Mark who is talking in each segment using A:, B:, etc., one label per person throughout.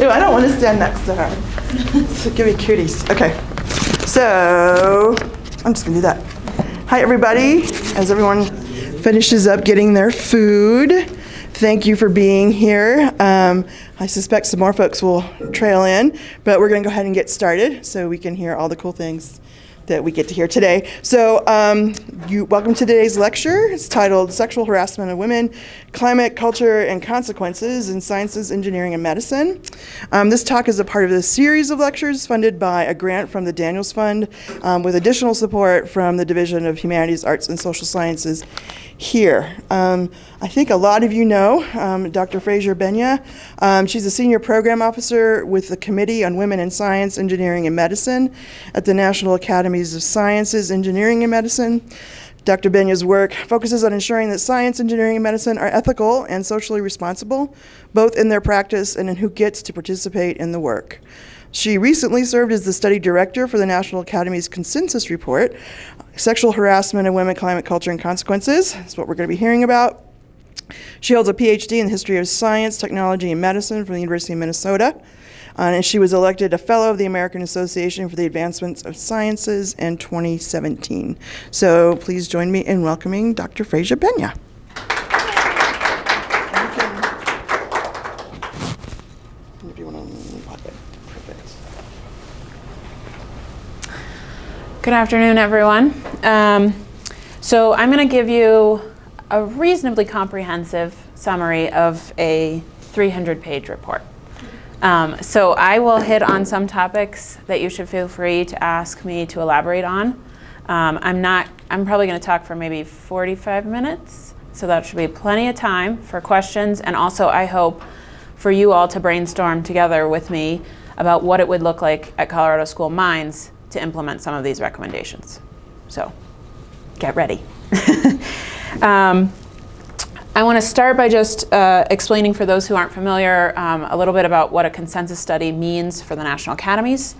A: I don't want to stand next to her. So give me cuties. Okay. So I'm just going to do that. Hi, everybody. As everyone finishes up getting their food, thank you for being here. I suspect some more folks will trail in, but we're going to go ahead and get started so we can hear all the cool things that we get to hear today. So welcome to today's lecture. It's titled Sexual Harassment of Women, Climate, Culture, and Consequences in Sciences, Engineering, and Medicine. This talk is a part of a series of lectures funded by a grant from the Daniels Fund with additional support from the Division of Humanities, Arts, and Social Sciences here. I think a lot of you know Dr. Frazier Benya. She's a senior program officer with the Committee on Women in Science, Engineering, and Medicine at the National Academies of Sciences, Engineering, and Medicine. Dr. Benya's work focuses on ensuring that science, engineering, and medicine are ethical and socially responsible, both in their practice and in who gets to participate in the work. She recently served as the study director for the National Academy's consensus report, Sexual Harassment of Women, Climate, Culture, and Consequences. That's what we're going to be hearing about. She holds a PhD in the history of science, technology, and medicine from the University of Minnesota. And she was elected a Fellow of the American Association for the Advancement of Sciences in 2017. So please join me in welcoming Dr. Frazier Benya.
B: Good afternoon, everyone. So I'm going to give you a reasonably comprehensive summary of a 300-page report. So I will hit on some topics that you should feel free to ask me to elaborate on. I'm probably going to talk for maybe 45 minutes, so that should be plenty of time for questions, and also I hope for you all to brainstorm together with me about what it would look like at Colorado School Minds to implement some of these recommendations. So get ready. I want to start by just explaining for those who aren't familiar a little bit about what a consensus study means for the National Academies.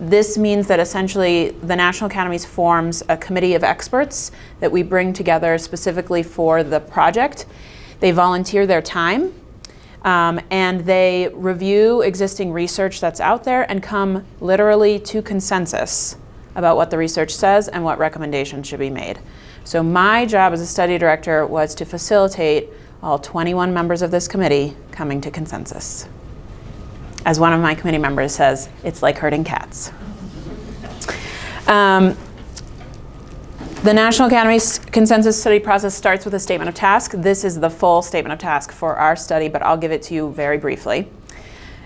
B: This means that essentially the National Academies forms a committee of experts that we bring together specifically for the project. They volunteer their time and they review existing research that's out there and come literally to consensus about what the research says and what recommendations should be made. So my job as a study director was to facilitate all 21 members of this committee coming to consensus. As one of my committee members says, it's like herding cats. The National Academy's consensus study process starts with a statement of task. This is the full statement of task for our study, but I'll give it to you very briefly.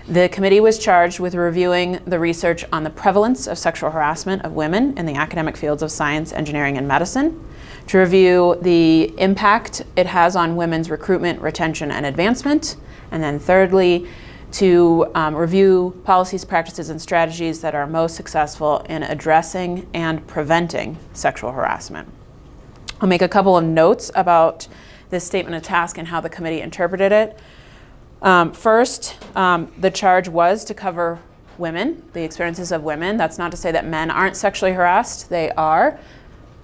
B: The committee was charged with reviewing the research on the prevalence of sexual harassment of women in the academic fields of science, engineering, and medicine, to review the impact it has on women's recruitment, retention, and advancement, and then thirdly, to review policies, practices, and strategies that are most successful in addressing and preventing sexual harassment. I'll make a couple of notes about this statement of task and how the committee interpreted it. First, the charge was to cover women, the experiences of women. That's not to say that men aren't sexually harassed. They are,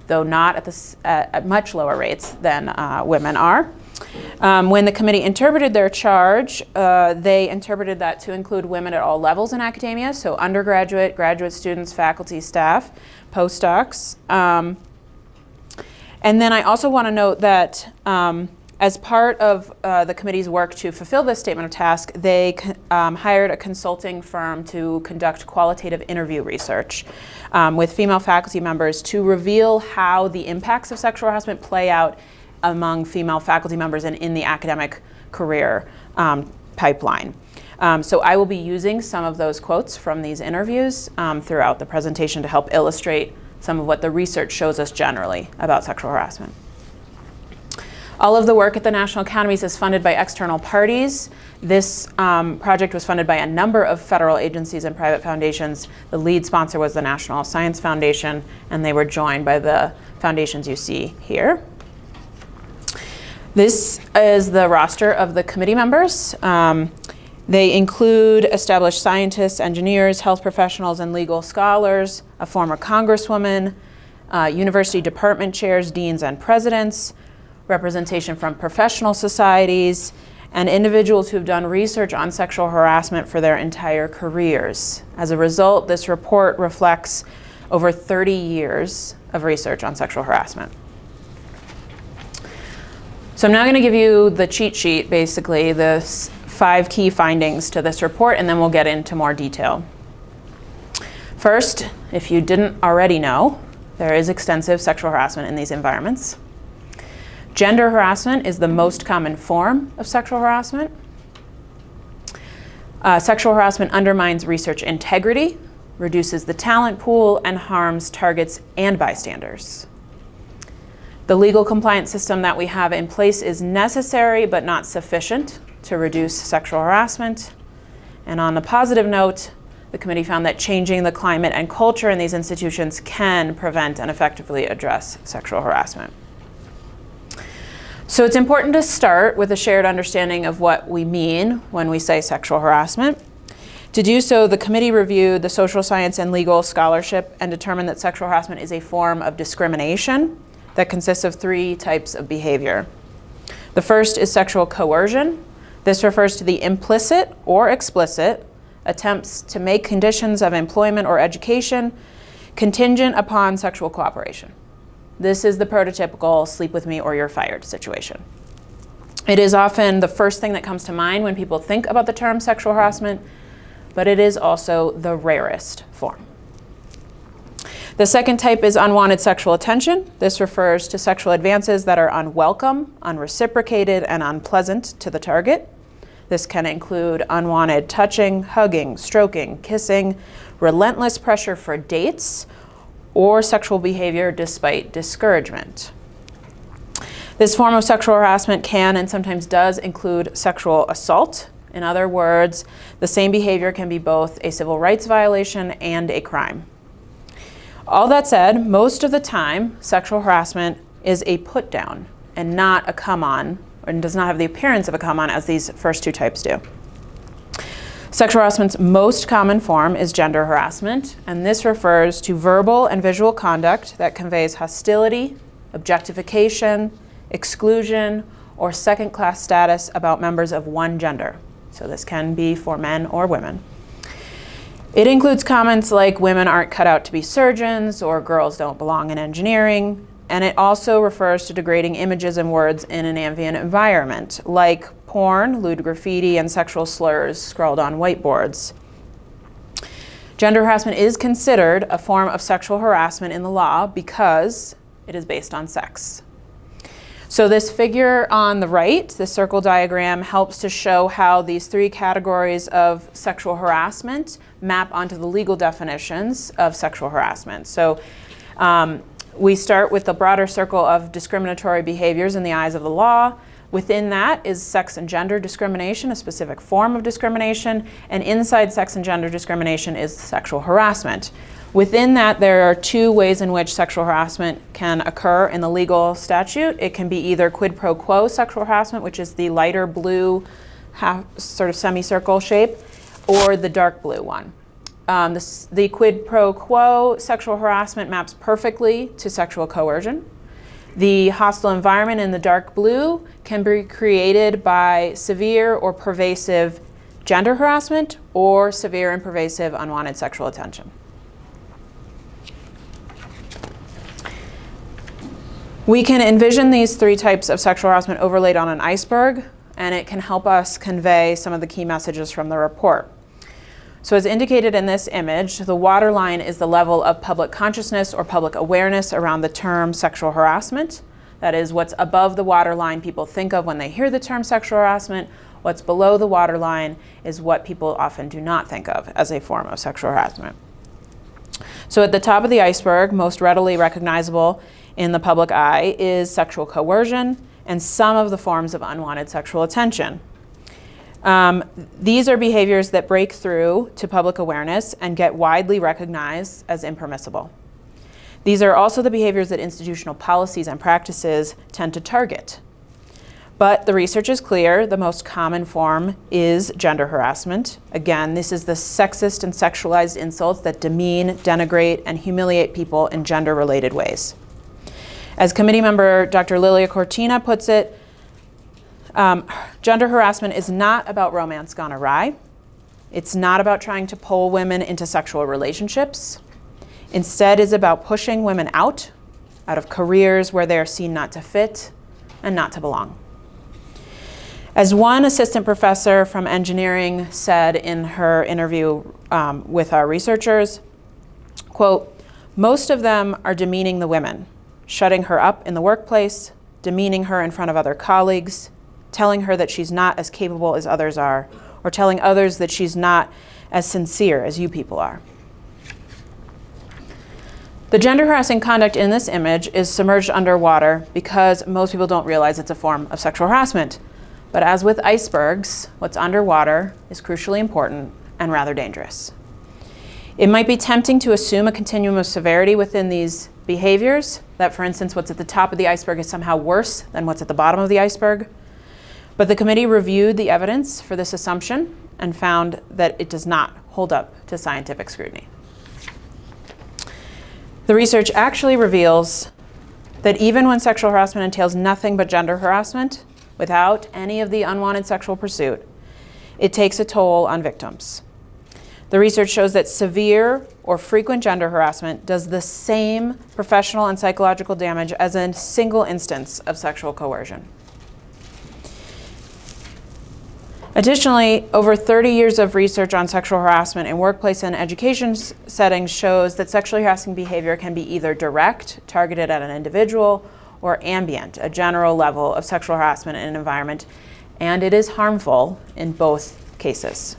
B: though not at much lower rates than women are. When the committee interpreted their charge, they interpreted that to include women at all levels in academia, so undergraduate, graduate students, faculty, staff, postdocs. And then I also want to note that as part of the committee's work to fulfill this statement of task, they hired a consulting firm to conduct qualitative interview research with female faculty members to reveal how the impacts of sexual harassment play out among female faculty members and in the academic career pipeline. So I will be using some of those quotes from these interviews throughout the presentation to help illustrate some of what the research shows us generally about sexual harassment. All of the work at the National Academies is funded by external parties. This project was funded by a number of federal agencies and private foundations. The lead sponsor was the National Science Foundation, and they were joined by the foundations you see here. This is the roster of the committee members. They include established scientists, engineers, health professionals, and legal scholars, a former congresswoman, university department chairs, deans, and presidents, representation from professional societies, and individuals who've done research on sexual harassment for their entire careers. As a result, this report reflects over 30 years of research on sexual harassment. So I'm now going to give you the cheat sheet, basically, the 5 key findings to this report, and then we'll get into more detail. First, if you didn't already know, there is extensive sexual harassment in these environments. Gender harassment is the most common form of sexual harassment. Sexual harassment undermines research integrity, reduces the talent pool, and harms targets and bystanders. The legal compliance system that we have in place is necessary but not sufficient to reduce sexual harassment. And on a positive note, the committee found that changing the climate and culture in these institutions can prevent and effectively address sexual harassment. So it's important to start with a shared understanding of what we mean when we say sexual harassment. To do so, the committee reviewed the social science and legal scholarship and determined that sexual harassment is a form of discrimination that consists of 3 types of behavior. The first is sexual coercion. This refers to the implicit or explicit attempts to make conditions of employment or education contingent upon sexual cooperation. This is the prototypical sleep with me or you're fired situation. It is often the first thing that comes to mind when people think about the term sexual harassment, but it is also the rarest form. The second type is unwanted sexual attention. This refers to sexual advances that are unwelcome, unreciprocated, and unpleasant to the target. This can include unwanted touching, hugging, stroking, kissing, relentless pressure for dates, or sexual behavior despite discouragement. This form of sexual harassment can and sometimes does include sexual assault. In other words, the same behavior can be both a civil rights violation and a crime. All that said, most of the time, sexual harassment is a put down and not a come on, and does not have the appearance of a come on as these first 2 types do. Sexual harassment's most common form is gender harassment, and this refers to verbal and visual conduct that conveys hostility, objectification, exclusion, or second-class status about members of one gender. So this can be for men or women. It includes comments like women aren't cut out to be surgeons or girls don't belong in engineering, and it also refers to degrading images and words in an ambient environment, like porn, lewd graffiti, and sexual slurs scrawled on whiteboards. Gender harassment is considered a form of sexual harassment in the law because it is based on sex. So this figure on the right, the circle diagram, helps to show how these 3 categories of sexual harassment map onto the legal definitions of sexual harassment. So we start with the broader circle of discriminatory behaviors in the eyes of the law. Within that is sex and gender discrimination, a specific form of discrimination, and inside sex and gender discrimination is sexual harassment. Within that, there are 2 ways in which sexual harassment can occur in the legal statute. It can be either quid pro quo sexual harassment, which is the lighter blue sort of semicircle shape, or the dark blue one. The quid pro quo sexual harassment maps perfectly to sexual coercion. The hostile environment in the dark blue can be created by severe or pervasive gender harassment or severe and pervasive unwanted sexual attention. We can envision these 3 types of sexual harassment overlaid on an iceberg, and it can help us convey some of the key messages from the report. So as indicated in this image, the waterline is the level of public consciousness or public awareness around the term sexual harassment. That is, what's above the waterline people think of when they hear the term sexual harassment. What's below the waterline is what people often do not think of as a form of sexual harassment. So at the top of the iceberg, most readily recognizable in the public eye, is sexual coercion and some of the forms of unwanted sexual attention. These are behaviors that break through to public awareness and get widely recognized as impermissible. These are also the behaviors that institutional policies and practices tend to target. But the research is clear, the most common form is gender harassment. Again, this is the sexist and sexualized insults that demean, denigrate, and humiliate people in gender-related ways. As committee member Dr. Lilia Cortina puts it, Gender harassment is not about romance gone awry. It's not about trying to pull women into sexual relationships. Instead, it's about pushing women out of careers where they are seen not to fit and not to belong. As one assistant professor from engineering said in her interview with our researchers, quote, "Most of them are demeaning the women, shutting her up in the workplace, demeaning her in front of other colleagues, telling her that she's not as capable as others are, or telling others that she's not as sincere as you people are." The gender harassing conduct in this image is submerged underwater because most people don't realize it's a form of sexual harassment. But as with icebergs, what's underwater is crucially important and rather dangerous. It might be tempting to assume a continuum of severity within these behaviors, that for instance, what's at the top of the iceberg is somehow worse than what's at the bottom of the iceberg. But the committee reviewed the evidence for this assumption and found that it does not hold up to scientific scrutiny. The research actually reveals that even when sexual harassment entails nothing but gender harassment, without any of the unwanted sexual pursuit, it takes a toll on victims. The research shows that severe or frequent gender harassment does the same professional and psychological damage as a single instance of sexual coercion. Additionally, over 30 years of research on sexual harassment in workplace and education settings shows that sexually harassing behavior can be either direct, targeted at an individual, or ambient, a general level of sexual harassment in an environment, and it is harmful in both cases.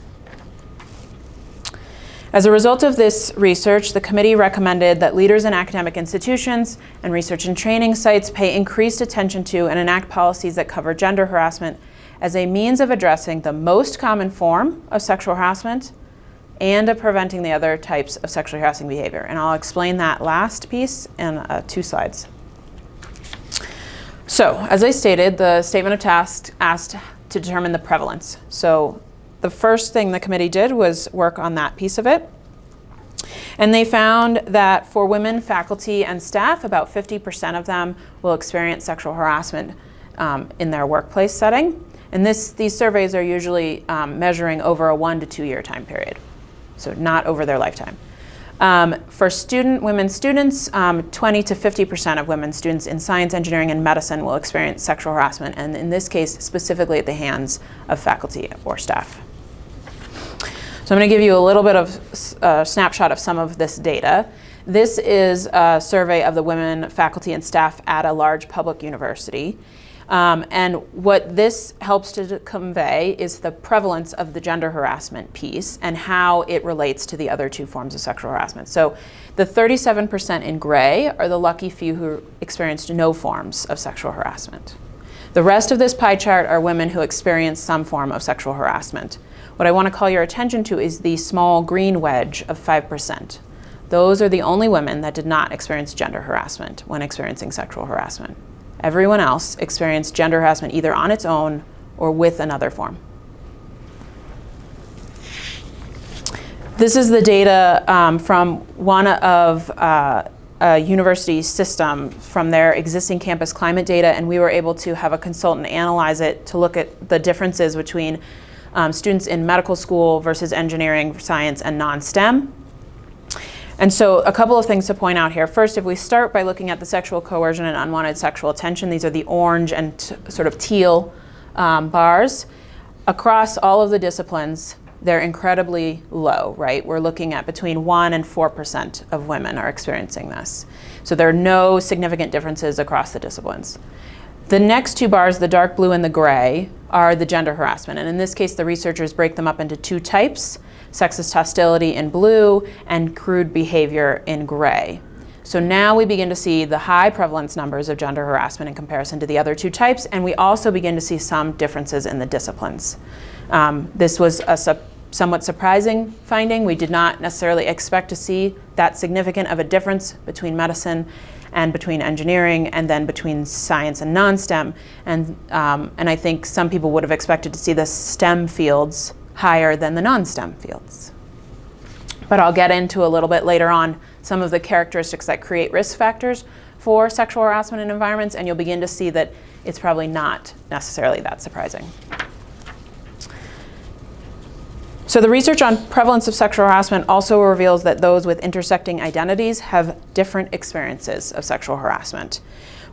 B: As a result of this research, the committee recommended that leaders in academic institutions and research and training sites pay increased attention to and enact policies that cover gender harassment as a means of addressing the most common form of sexual harassment and of preventing the other types of sexually harassing behavior. And I'll explain that last piece in 2 slides. So, as I stated, the statement of task asked to determine the prevalence. So, the first thing the committee did was work on that piece of it. And they found that for women faculty and staff, about 50% of them will experience sexual harassment in their workplace setting. And these surveys are usually measuring over a 1 to 2 year time period, so not over their lifetime. For women students, 20 to 50% of women students in science, engineering, and medicine will experience sexual harassment, and in this case, specifically at the hands of faculty or staff. So I'm going to give you a little bit of a snapshot of some of this data. This is a survey of the women faculty and staff at a large public university. And what this helps to convey is the prevalence of the gender harassment piece and how it relates to the other 2 forms of sexual harassment. So the 37% in gray are the lucky few who experienced no forms of sexual harassment. The rest of this pie chart are women who experienced some form of sexual harassment. What I want to call your attention to is the small green wedge of 5%. Those are the only women that did not experience gender harassment when experiencing sexual harassment. Everyone else experienced gender harassment either on its own or with another form. This is the data from one of a university system from their existing campus climate data, and we were able to have a consultant analyze it to look at the differences between students in medical school versus engineering, science, and non-STEM. And so a couple of things to point out here. First, if we start by looking at the sexual coercion and unwanted sexual attention, these are the orange and sort of teal bars. Across all of the disciplines, they're incredibly low, right? We're looking at between 1% and 4% of women are experiencing this. So there are no significant differences across the disciplines. The next 2 bars, the dark blue and the gray, are the gender harassment. And in this case, the researchers break them up into 2 types, sexist hostility in blue and crude behavior in gray. So now we begin to see the high prevalence numbers of gender harassment in comparison to the other 2 types, and we also begin to see some differences in the disciplines. This was a somewhat surprising finding. We did not necessarily expect to see that significant of a difference between medicine and between engineering, and then between science and non-STEM. And I think some people would have expected to see the STEM fields higher than the non-STEM fields. But I'll get into a little bit later on some of the characteristics that create risk factors for sexual harassment in environments, and you'll begin to see that it's probably not necessarily that surprising. So the research on prevalence of sexual harassment also reveals that those with intersecting identities have different experiences of sexual harassment.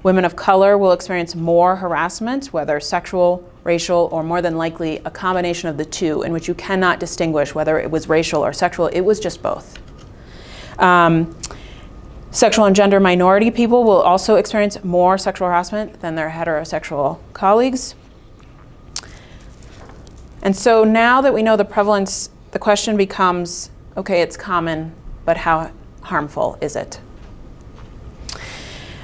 B: Women of color will experience more harassment, whether sexual, racial, or more than likely a combination of the two, in which you cannot distinguish whether it was racial or sexual. It was just both. Sexual and gender minority people will also experience more sexual harassment than their heterosexual colleagues. And so now that we know the prevalence, the question becomes, okay, it's common, but how harmful is it?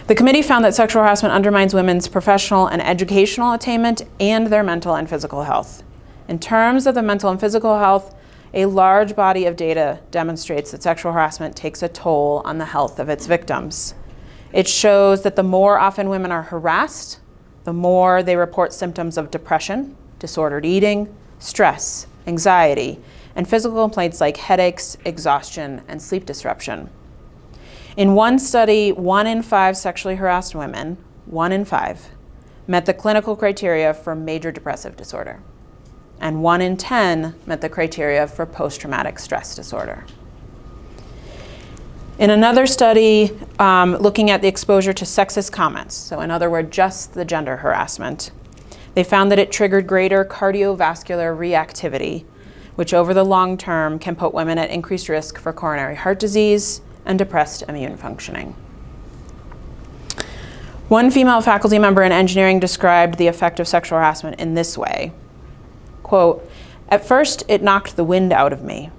B: The committee found that sexual harassment undermines women's professional and educational attainment and their mental and physical health. In terms of the mental and physical health, a large body of data demonstrates that sexual harassment takes a toll on the health of its victims. It shows that the more often women are harassed, the more they report symptoms of depression, disordered eating, stress, anxiety, and physical complaints like headaches, exhaustion, and sleep disruption. In one study, 1 in 5 sexually harassed women, 1 in 5, met the clinical criteria for major depressive disorder, and 1 in 10 met the criteria for post-traumatic stress disorder. In another study, looking at the exposure to sexist comments, so in other words, just the gender harassment, they found that it triggered greater cardiovascular reactivity, which over the long term can put women at increased risk for coronary heart disease and depressed immune functioning. One female faculty member in engineering described the effect of sexual harassment in this way, quote, "At first it knocked the wind out of me,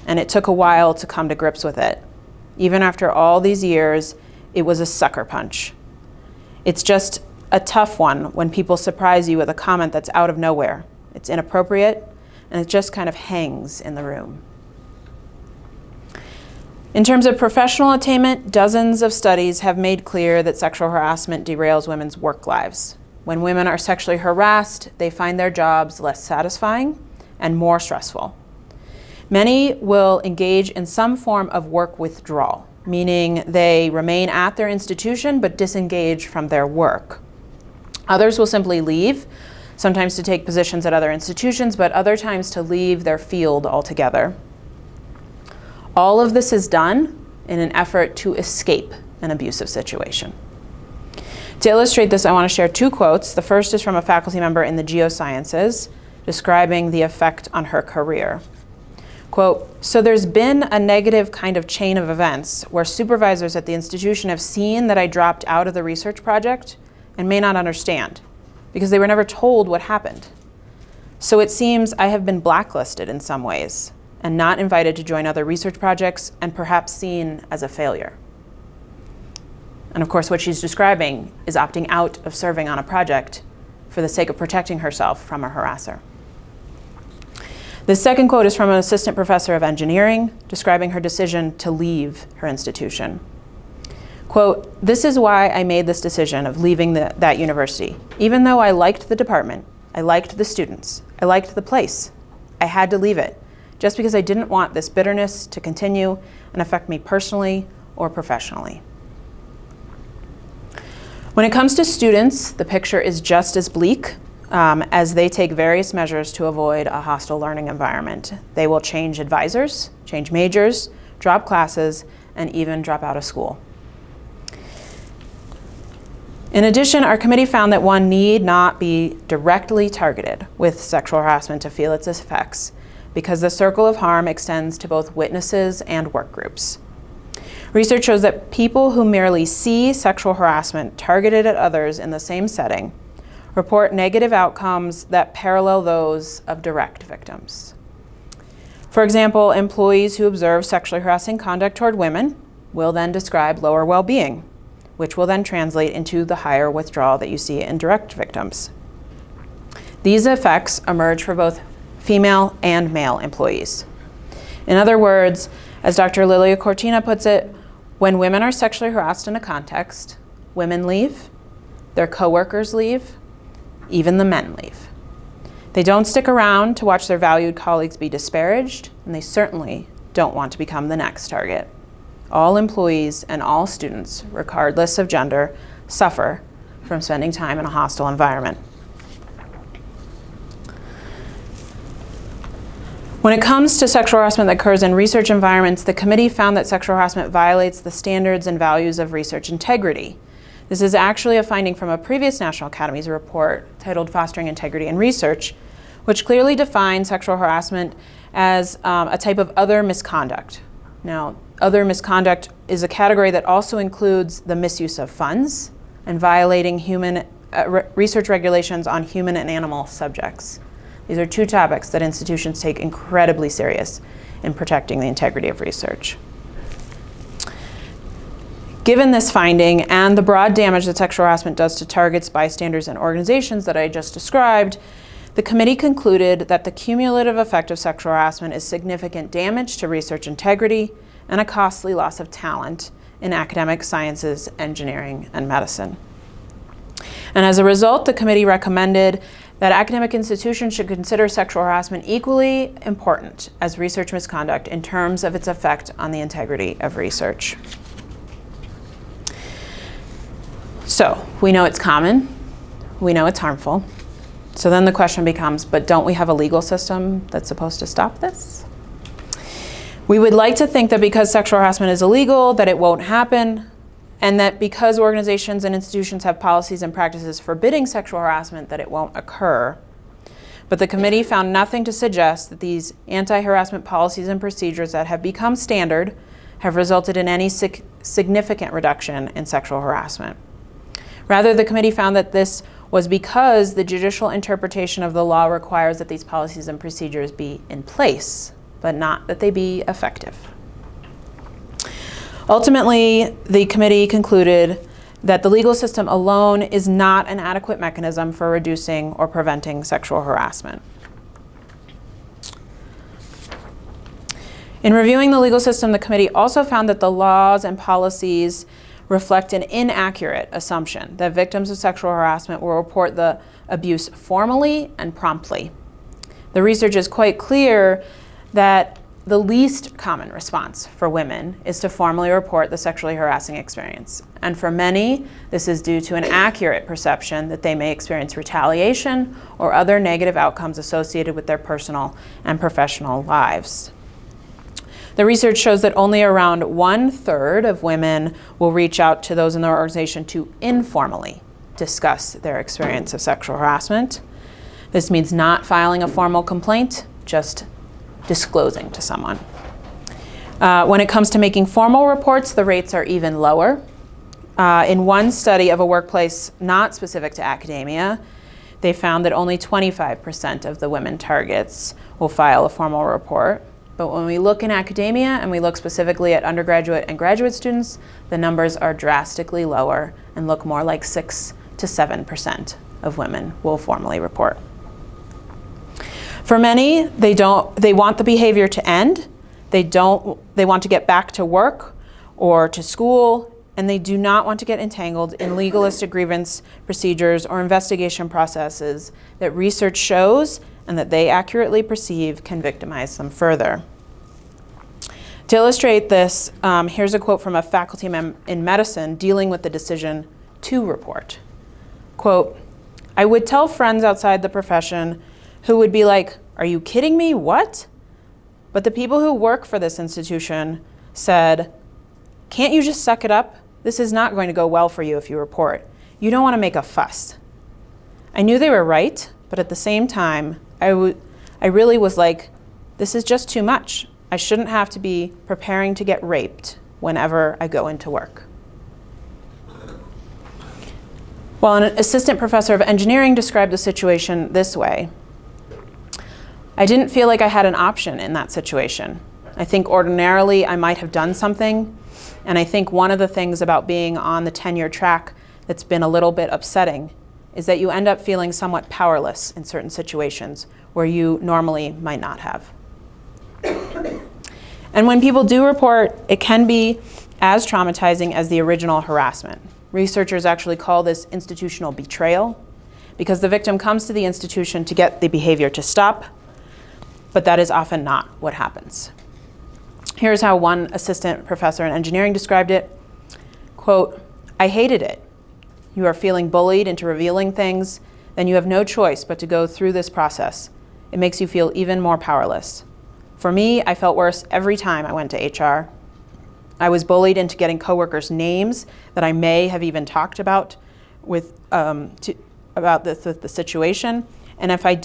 B: and it took a while to come to grips with it. Even after all these years, it was a sucker punch. It's just a tough one when people surprise you with a comment that's out of nowhere. It's inappropriate, and it just kind of hangs in the room." In terms of professional attainment, dozens of studies have made clear that sexual harassment derails women's work lives. When women are sexually harassed, they find their jobs less satisfying and more stressful. Many will engage in some form of work withdrawal, meaning they remain at their institution but disengage from their work. Others will simply leave, sometimes to take positions at other institutions, but other times to leave their field altogether. All of this is done in an effort to escape an abusive situation. To illustrate this, I want to share 2 quotes. The first is from a faculty member in the geosciences, describing the effect on her career. Quote, "So there's been a negative kind of chain of events where supervisors at the institution have seen that I dropped out of the research project and may not understand, because they were never told what happened. So it seems I have been blacklisted in some ways and not invited to join other research projects and perhaps seen as a failure." And of course, what she's describing is opting out of serving on a project for the sake of protecting herself from a harasser. The second quote is from an assistant professor of engineering, describing her decision to leave her institution. Quote, "This is why I made this decision of leaving that university. Even though I liked the department, I liked the students, I liked the place, I had to leave it, just because I didn't want this bitterness to continue and affect me personally or professionally." When it comes to students, the picture is just as bleak as they take various measures to avoid a hostile learning environment. They will change advisors, change majors, drop classes, and even drop out of school. In addition, our committee found that one need not be directly targeted with sexual harassment to feel its effects, because the circle of harm extends to both witnesses and work groups. Research shows that people who merely see sexual harassment targeted at others in the same setting report negative outcomes that parallel those of direct victims. For example, employees who observe sexually harassing conduct toward women will then describe lower well-being, which will then translate into the higher withdrawal that you see in direct victims. These effects emerge for both female and male employees. In other words, as Dr. Lilia Cortina puts it, when women are sexually harassed in a context, women leave, their coworkers leave, even the men leave. They don't stick around to watch their valued colleagues be disparaged, and they certainly don't want to become the next target. all employees and all students, regardless of gender, suffer from spending time in a hostile environment. When it comes to sexual harassment that occurs in research environments, the committee found that sexual harassment violates the standards and values of research integrity. This is actually a finding from a previous National Academies report titled Fostering Integrity in Research, which clearly defines sexual harassment as a type of other misconduct. Now, other misconduct is a category that also includes the misuse of funds and violating research regulations on human and animal subjects. These are two topics that institutions take incredibly serious in protecting the integrity of research. Given this finding and the broad damage that sexual harassment does to targets, bystanders, and organizations that I just described, the committee concluded that the cumulative effect of sexual harassment is significant damage to research integrity and a costly loss of talent in academic sciences, engineering, and medicine. And as a result, the committee recommended that academic institutions should consider sexual harassment equally important as research misconduct in terms of its effect on the integrity of research. So, we know it's common, we know it's harmful. So then the question becomes, but don't we have a legal system that's supposed to stop this? We would like to think that because sexual harassment is illegal, that it won't happen, and that because organizations and institutions have policies and practices forbidding sexual harassment, that it won't occur. But the committee found nothing to suggest that these anti-harassment policies and procedures that have become standard have resulted in any significant reduction in sexual harassment. Rather, the committee found that this was because the judicial interpretation of the law requires that these policies and procedures be in place, but not that they be effective. Ultimately, the committee concluded that the legal system alone is not an adequate mechanism for reducing or preventing sexual harassment. In reviewing the legal system, the committee also found that the laws and policies reflect an inaccurate assumption that victims of sexual harassment will report the abuse formally and promptly. The research is quite clear that the least common response for women is to formally report the sexually harassing experience. And for many, this is due to an accurate perception that they may experience retaliation or other negative outcomes associated with their personal and professional lives. The research shows that only around 1/3 of women will reach out to those in their organization to informally discuss their experience of sexual harassment. This means not filing a formal complaint, just disclosing to someone. When it comes to making formal reports, the rates are even lower. In one study of a workplace not specific to academia, they found that only 25% of the women targets will file a formal report. But when we look in academia and we look specifically at undergraduate and graduate students, the numbers are drastically lower and look more like 6 to 7% of women will formally report. For many, they want the behavior to end. They want to get back to work or to school, and they do not want to get entangled in legalistic grievance procedures or investigation processes that research shows and that they accurately perceive can victimize them further. To illustrate this, here's a quote from a faculty member in medicine dealing with the decision to report. Quote, "I would tell friends outside the profession who would be like, 'Are you kidding me? What?' But the people who work for this institution said, 'Can't you just suck it up? This is not going to go well for you if you report. You don't want to make a fuss.' I knew they were right, but at the same time, I really was like, this is just too much. I shouldn't have to be preparing to get raped whenever I go into work." Well, an assistant professor of engineering described the situation this way: "I didn't feel like I had an option in that situation. I think ordinarily I might have done something, and I think one of the things about being on the tenure track that's been a little bit upsetting is that you end up feeling somewhat powerless in certain situations where you normally might not have." And when people do report, it can be as traumatizing as the original harassment. Researchers actually call this institutional betrayal because the victim comes to the institution to get the behavior to stop, but that is often not what happens. Here's how one assistant professor in engineering described it. Quote, "I hated it. You are feeling bullied into revealing things, then you have no choice but to go through this process. It makes you feel even more powerless. For me, I felt worse every time I went to HR. I was bullied into getting coworkers' names that I may have even talked about with the situation, and if I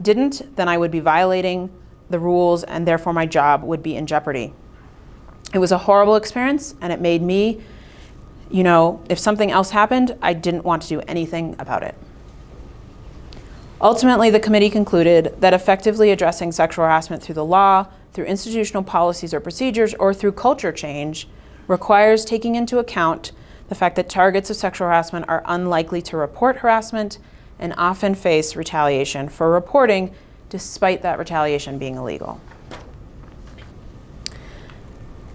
B: didn't, then I would be violating the rules, and therefore my job would be in jeopardy. It was a horrible experience, and it made me, if something else happened, I didn't want to do anything about it." Ultimately, the committee concluded that effectively addressing sexual harassment through the law, through institutional policies or procedures, or through culture change requires taking into account the fact that targets of sexual harassment are unlikely to report harassment and often face retaliation for reporting, despite that retaliation being illegal.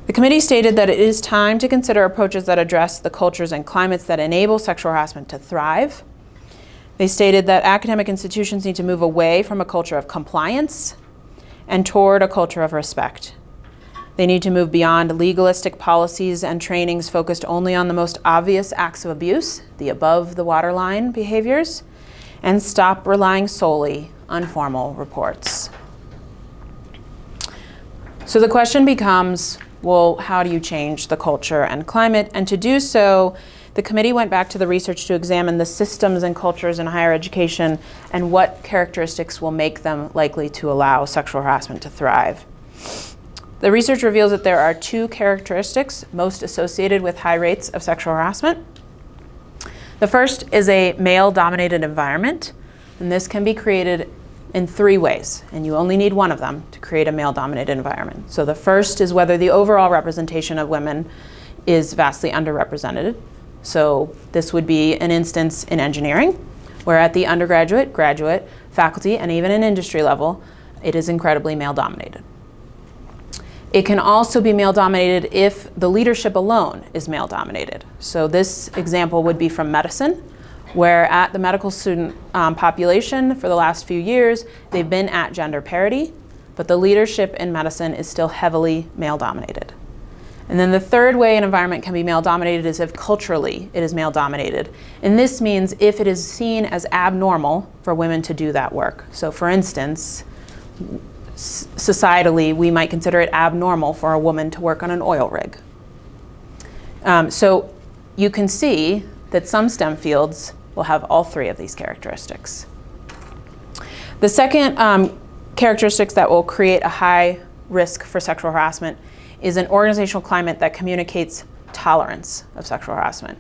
B: The committee stated that it is time to consider approaches that address the cultures and climates that enable sexual harassment to thrive. They stated that academic institutions need to move away from a culture of compliance and toward a culture of respect. They need to move beyond legalistic policies and trainings focused only on the most obvious acts of abuse, the above the waterline behaviors, and stop relying solely on formal reports. So the question becomes, well, how do you change the culture and climate? And to do so, the committee went back to the research to examine the systems and cultures in higher education and what characteristics will make them likely to allow sexual harassment to thrive. The research reveals that there are 2 characteristics most associated with high rates of sexual harassment. The first is a male-dominated environment, and this can be created in 3 ways, and you only need one of them to create a male-dominated environment. So the first is whether the overall representation of women is vastly underrepresented. So this would be an instance in engineering, where at the undergraduate, graduate, faculty, and even an industry level, it is incredibly male-dominated. It can also be male-dominated if the leadership alone is male-dominated. So this example would be from medicine, where at the medical student population for the last few years, they've been at gender parity, but the leadership in medicine is still heavily male-dominated. And then the third way an environment can be male-dominated is if culturally it is male-dominated. And this means if it is seen as abnormal for women to do that work. So for instance, societally, we might consider it abnormal for a woman to work on an oil rig. So you can see that some STEM fields will have all 3 of these characteristics. The second characteristics that will create a high risk for sexual harassment is an organizational climate that communicates tolerance of sexual harassment.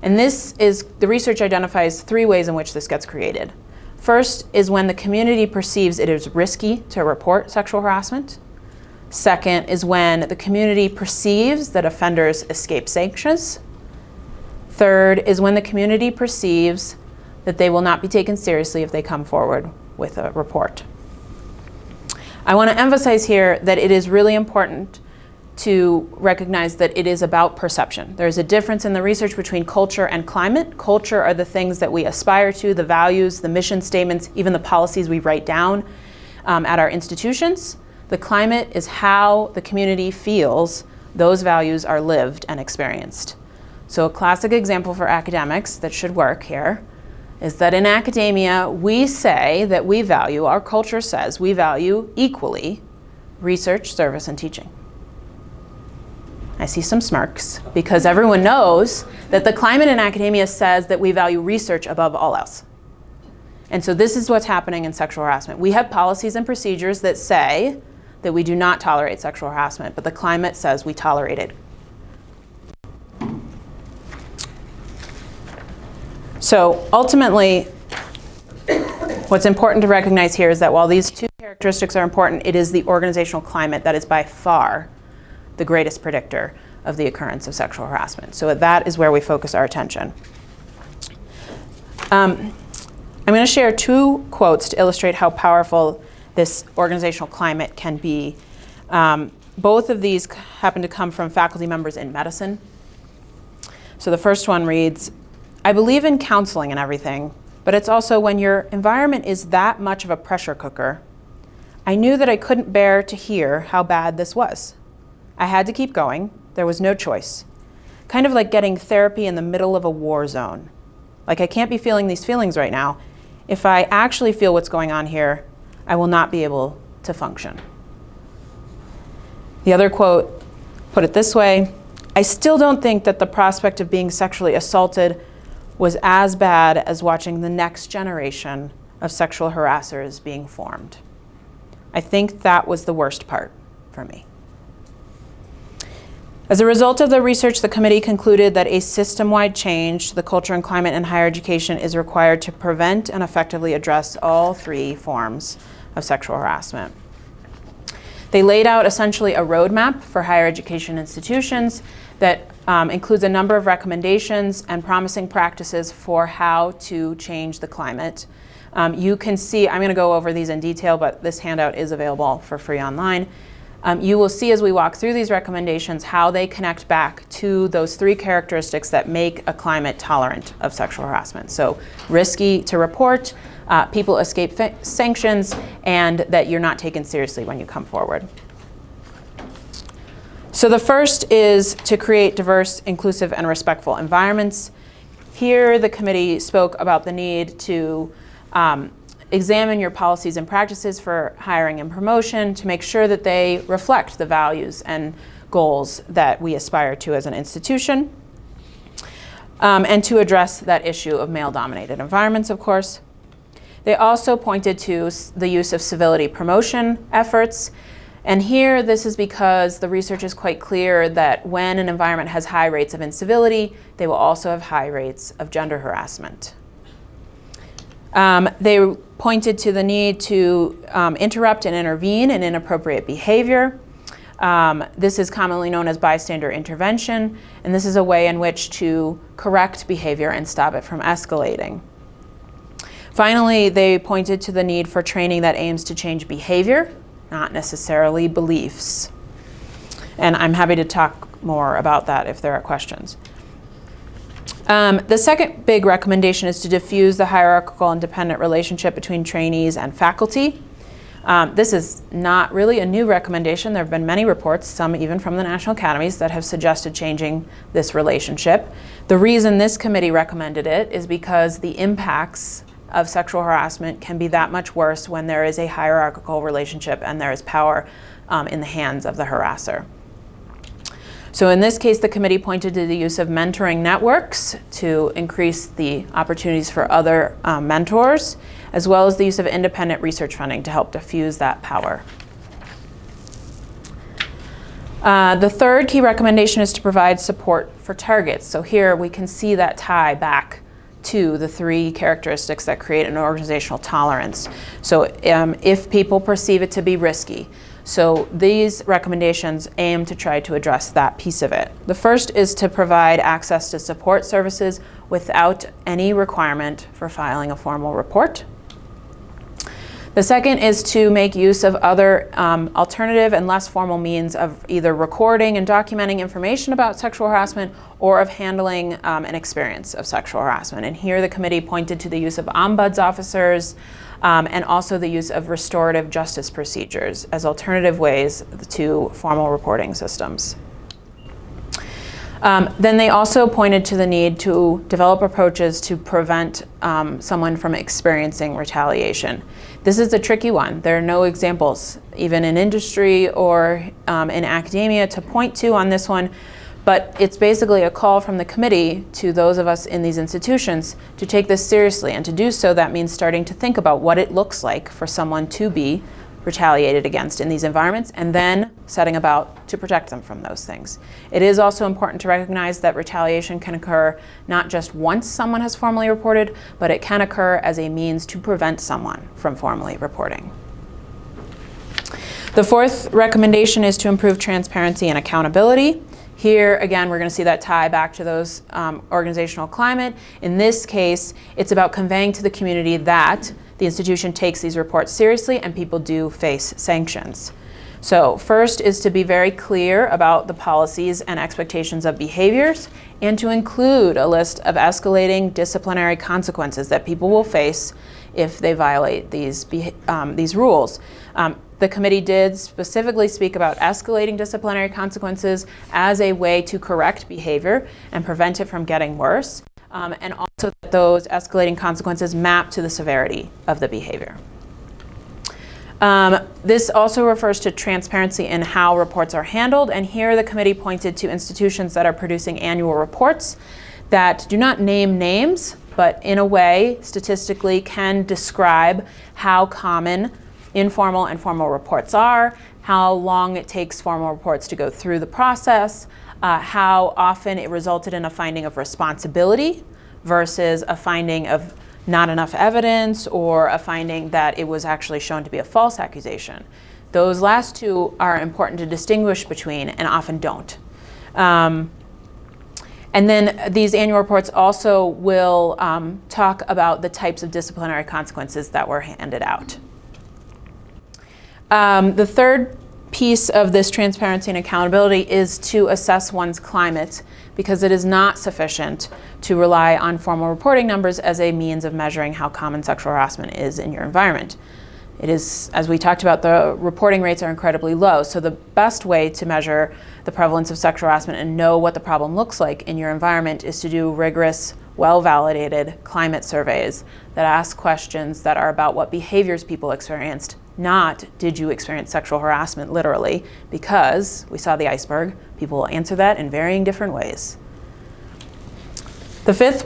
B: And the research identifies 3 ways in which this gets created. First is when the community perceives it is risky to report sexual harassment. Second is when the community perceives that offenders escape sanctions. Third is when the community perceives that they will not be taken seriously if they come forward with a report. I want to emphasize here that it is really important to recognize that it is about perception. There's a difference in the research between culture and climate. Culture are the things that we aspire to, the values, the mission statements, even the policies we write down at our institutions. The climate is how the community feels those values are lived and experienced. So a classic example for academics that should work here is that in academia, we say that we value, our culture says we value equally research, service, and teaching. I see some smirks because everyone knows that the climate in academia says that we value research above all else. And so this is what's happening in sexual harassment. We have policies and procedures that say that we do not tolerate sexual harassment, but the climate says we tolerate it. So ultimately, what's important to recognize here is that while these 2 characteristics are important, it is the organizational climate that is by far the greatest predictor of the occurrence of sexual harassment. So that is where we focus our attention. I'm going to share 2 quotes to illustrate how powerful this organizational climate can be. Both of these happen to come from faculty members in medicine. So the first one reads, "I believe in counseling and everything, but it's also when your environment is that much of a pressure cooker. I knew that I couldn't bear to hear how bad this was. I had to keep going. There was no choice. Kind of like getting therapy in the middle of a war zone. Like, I can't be feeling these feelings right now. If I actually feel what's going on here, I will not be able to function. The other quote put it this way: I still don't think that the prospect of being sexually assaulted was as bad as watching the next generation of sexual harassers being formed. I think that was the worst part for me. As a result of the research, the committee concluded that a system-wide change to the culture and climate in higher education is required to prevent and effectively address all three forms of sexual harassment. They laid out essentially a roadmap for higher education institutions that includes a number of recommendations and promising practices for how to change the climate. You can see, I'm going to go over these in detail, but this handout is available for free online. You will see as we walk through these recommendations how they connect back to those three characteristics that make a climate tolerant of sexual harassment. So risky to report, people escape sanctions, and that you're not taken seriously when you come forward. So the first is to create diverse, inclusive, and respectful environments. Here, the committee spoke about the need to examine your policies and practices for hiring and promotion to make sure that they reflect the values and goals that we aspire to as an institution, and to address that issue of male-dominated environments, of course. They also pointed to the use of civility promotion efforts. And here, this is because the research is quite clear that when an environment has high rates of incivility, they will also have high rates of gender harassment. They pointed to the need to interrupt and intervene in inappropriate behavior. This is commonly known as bystander intervention, and this is a way in which to correct behavior and stop it from escalating. Finally, they pointed to the need for training that aims to change behavior, not necessarily beliefs. And I'm happy to talk more about that if there are questions. The second big recommendation is to diffuse the hierarchical and dependent relationship between trainees and faculty. This is not really a new recommendation. There have been many reports, some even from the National Academies, that have suggested changing this relationship. The reason this committee recommended it is because the impacts of sexual harassment can be that much worse when there is a hierarchical relationship and there is power in the hands of the harasser. So in this case, the committee pointed to the use of mentoring networks to increase the opportunities for other mentors, as well as the use of independent research funding to help diffuse that power. The third key recommendation is to provide support for targets. So here we can see that tie back to the three characteristics that create an organizational tolerance. So if people perceive it to be risky, so these recommendations aim to try to address that piece of it. The first is to provide access to support services without any requirement for filing a formal report. The second is to make use of other alternative and less formal means of either recording and documenting information about sexual harassment or of handling an experience of sexual harassment. And here the committee pointed to the use of ombuds officers and also the use of restorative justice procedures as alternative ways to formal reporting systems. Then they also pointed to the need to develop approaches to prevent someone from experiencing retaliation. This is a tricky one. There are no examples, even in industry or in academia, to point to on this one, but it's basically a call from the committee to those of us in these institutions to take this seriously, and to do so, that means starting to think about what it looks like for someone to be retaliated against in these environments, and then setting about to protect them from those things. It is also important to recognize that retaliation can occur not just once someone has formally reported, but it can occur as a means to prevent someone from formally reporting. The fourth recommendation is to improve transparency and accountability. Here, again, we're going to see that tie back to those organizational climate. In this case, it's about conveying to the community that the institution takes these reports seriously and people do face sanctions. So first is to be very clear about the policies and expectations of behaviors, and to include a list of escalating disciplinary consequences that people will face if they violate these rules. The committee did specifically speak about escalating disciplinary consequences as a way to correct behavior and prevent it from getting worse, and also that those escalating consequences map to the severity of the behavior. This also refers to transparency in how reports are handled, and here the committee pointed to institutions that are producing annual reports that do not name names, but in a way, statistically, can describe how common informal and formal reports are, how long it takes formal reports to go through the process, how often it resulted in a finding of responsibility versus a finding of not enough evidence, or a finding that it was actually shown to be a false accusation. Those last two are important to distinguish between and often don't. And then these annual reports also will talk about the types of disciplinary consequences that were handed out. The third piece of this transparency and accountability is to assess one's climate, because it is not sufficient to rely on formal reporting numbers as a means of measuring how common sexual harassment is in your environment. It is, as we talked about, the reporting rates are incredibly low, so the best way to measure the prevalence of sexual harassment and know what the problem looks like in your environment is to do rigorous, well-validated climate surveys that ask questions that are about what behaviors people experienced, not did you experience sexual harassment literally, because we saw the iceberg. People will answer that in varying different ways. The fifth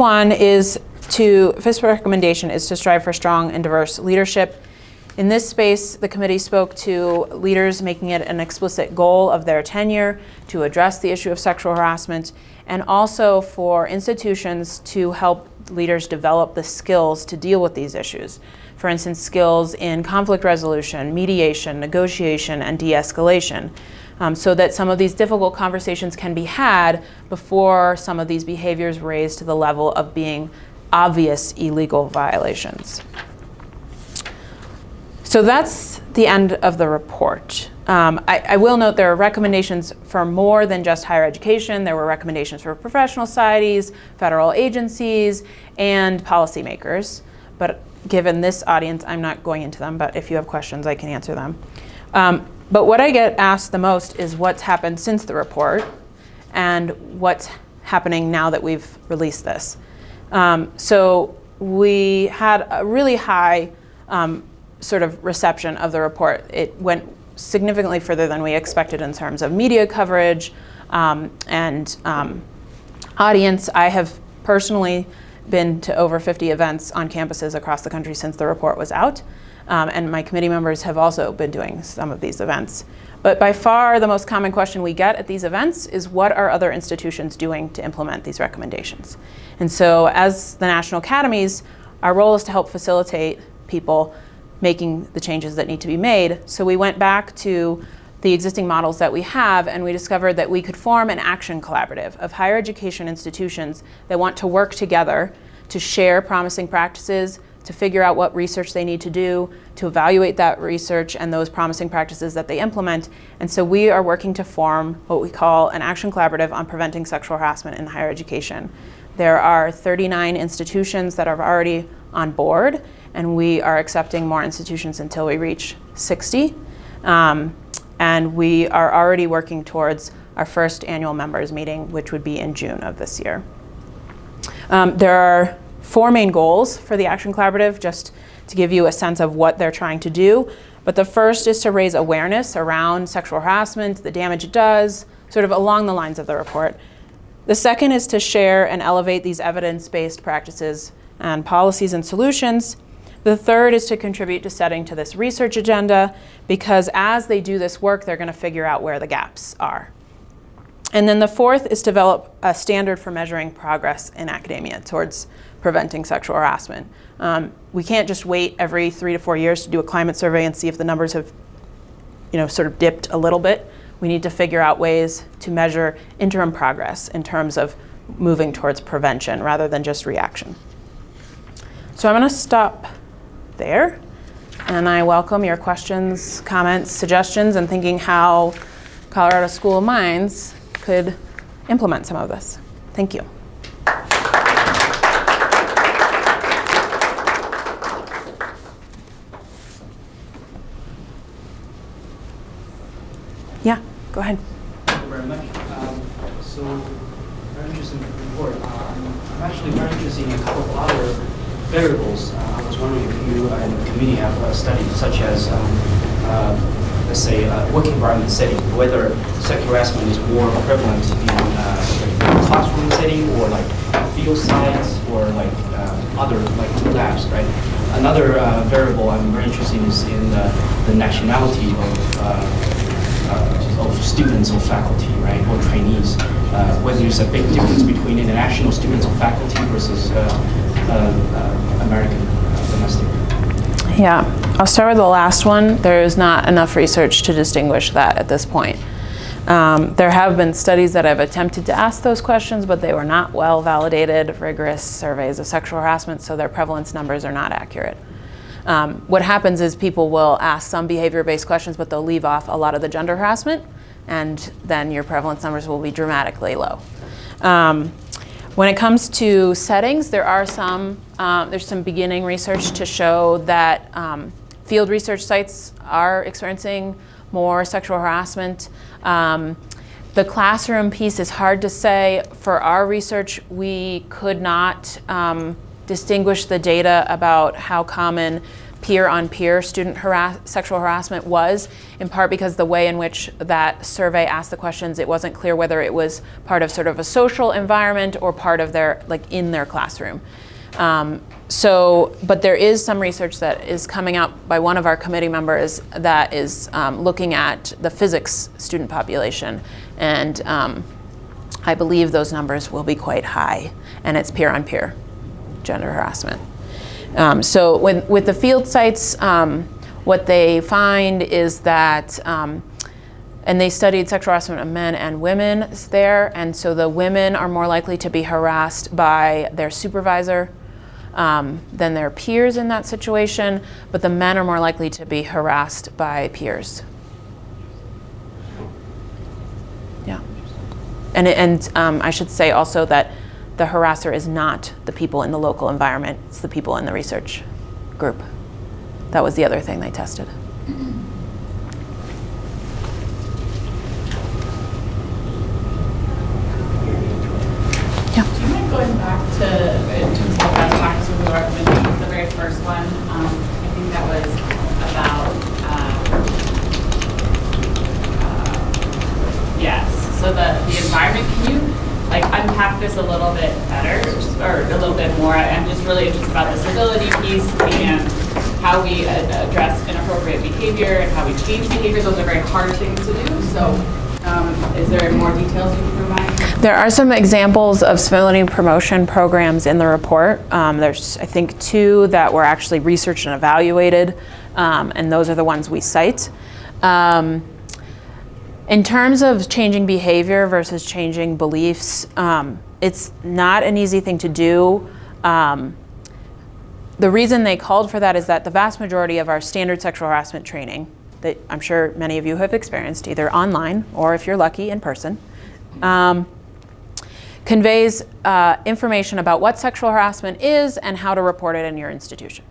B: recommendation is to strive for strong and diverse leadership. In this space, the committee spoke to leaders making it an explicit goal of their tenure to address the issue of sexual harassment, and also for institutions to help leaders develop the skills to deal with these issues. For instance, skills in conflict resolution, mediation, negotiation, and de-escalation, so that some of these difficult conversations can be had before some of these behaviors raise to the level of being obvious illegal violations. So that's the end of the report. I will note there are recommendations for more than just higher education. There were recommendations for professional societies, federal agencies, and policymakers. But given this audience, I'm not going into them, but if you have questions, I can answer them. But what I get asked the most is what's happened since the report and what's happening now that we've released this. So we had a really high sort of reception of the report. It went significantly further than we expected in terms of media coverage and audience. I have personally been to over 50 events on campuses across the country since the report was out, and my committee members have also been doing some of these events. But by far the most common question we get at these events is, what are other institutions doing to implement these recommendations? And so as the National Academies, our role is to help facilitate people making the changes that need to be made. So we went back to the existing models that we have, and we discovered that we could form an action collaborative of higher education institutions that want to work together to share promising practices, to figure out what research they need to do, to evaluate that research and those promising practices that they implement. And so we are working to form what we call an action collaborative on preventing sexual harassment in higher education. There are 39 institutions that are already on board, and we are accepting more institutions until we reach 60. And we are already working towards our first annual members meeting, which would be in June of this year. There are 4 main goals for the Action Collaborative, just to give you a sense of what they're trying to do. But the first is to raise awareness around sexual harassment, the damage it does, sort of along the lines of the report. The second is to share and elevate these evidence-based practices and policies and solutions. The third is to contribute to setting to this research agenda, because as they do this work, they're going to figure out where the gaps are. And then the fourth is to develop a standard for measuring progress in academia towards preventing sexual harassment. We can't just wait every 3 to 4 years to do a climate survey and see if the numbers have, sort of dipped a little bit. We need to figure out ways to measure interim progress in terms of moving towards prevention rather than just reaction. So I'm going to stop there. And I welcome your questions, comments, suggestions, and thinking how Colorado School of Mines could implement some of this. Thank you. Yeah, go ahead.
C: Thank you very much. So, very interesting report. I'm actually very interested in a couple of other variables. I was wondering if you and the committee have studied, such as, let's say, work environment setting, whether sexual harassment is more prevalent in like classroom setting or like field sites or like other like labs, right? Another variable I'm very interested in is in the nationality of students or faculty, right, or trainees, whether there's a big difference between international students or faculty versus American domestic.
B: Yeah, I'll start with the last one. There is not enough research to distinguish that at this point. There have been studies that have attempted to ask those questions, but they were not well validated, rigorous surveys of sexual harassment, so their prevalence numbers are not accurate. What happens is people will ask some behavior-based questions, but they'll leave off a lot of the gender harassment, and then your prevalence numbers will be dramatically low. When it comes to settings, there are there's some beginning research to show that field research sites are experiencing more sexual harassment. The classroom piece is hard to say. For our research, we could not distinguish the data about how common peer-on-peer student sexual harassment was, in part because the way in which that survey asked the questions, it wasn't clear whether it was part of sort of a social environment or part of their, like in their classroom. But there is some research that is coming out by one of our committee members that is looking at the physics student population, and I believe those numbers will be quite high, and it's peer-on-peer gender harassment. So with the field sites, what they find is that, and they studied sexual harassment of men and women there, and so the women are more likely to be harassed by their supervisor than their peers in that situation, but the men are more likely to be harassed by peers. Yeah. And I should say also that the harasser is not the people in the local environment, it's the people in the research group. That was the other thing they tested. Yeah.
D: Do you mind going back to, in terms of the best practices of the recommendations, the very first one? I think that was about, yes, so the environment, can you like unpack this a little bit better or a little bit more? I'm just really interested about the civility piece and how we address inappropriate behavior and how we change behavior. Those are very hard things to do. So is there more details you can provide?
B: There are some examples of civility promotion programs in the report. There's, I think, 2 that were actually researched and evaluated, and those are the ones we cite. In terms of changing behavior versus changing beliefs, it's not an easy thing to do. The reason they called for that is that the vast majority of our standard sexual harassment training, that I'm sure many of you have experienced, either online or if you're lucky in person, conveys information about what sexual harassment is and how to report it in your institution.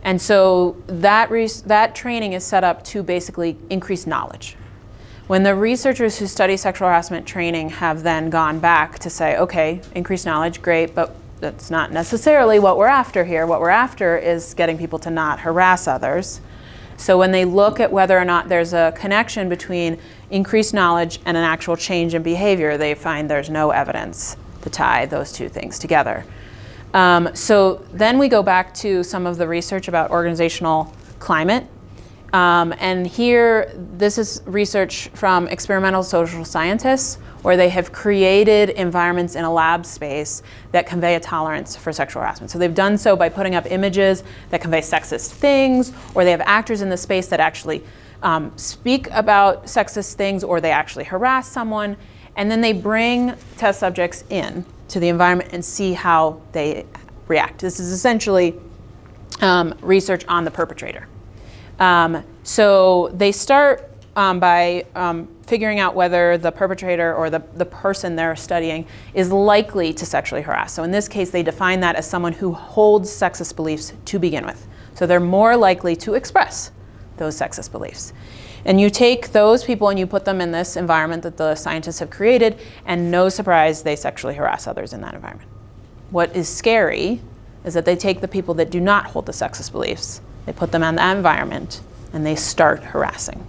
B: And so that training is set up to basically increase knowledge. When the researchers who study sexual harassment training have then gone back to say, okay, increased knowledge, great, but that's not necessarily what we're after here. What we're after is getting people to not harass others. So when they look at whether or not there's a connection between increased knowledge and an actual change in behavior, they find there's no evidence to tie those 2 things together. So then we go back to some of the research about organizational climate. And here, this is research from experimental social scientists, where they have created environments in a lab space that convey a tolerance for sexual harassment. So they've done so by putting up images that convey sexist things, or they have actors in the space that actually speak about sexist things, or they actually harass someone, and then they bring test subjects in to the environment and see how they react. This is essentially research on the perpetrator. So they start by figuring out whether the perpetrator or the person they're studying is likely to sexually harass. So in this case, they define that as someone who holds sexist beliefs to begin with. So they're more likely to express those sexist beliefs. And you take those people and you put them in this environment that the scientists have created, and no surprise, they sexually harass others in that environment. What is scary is that they take the people that do not hold the sexist beliefs, they put them in that environment, and they start harassing.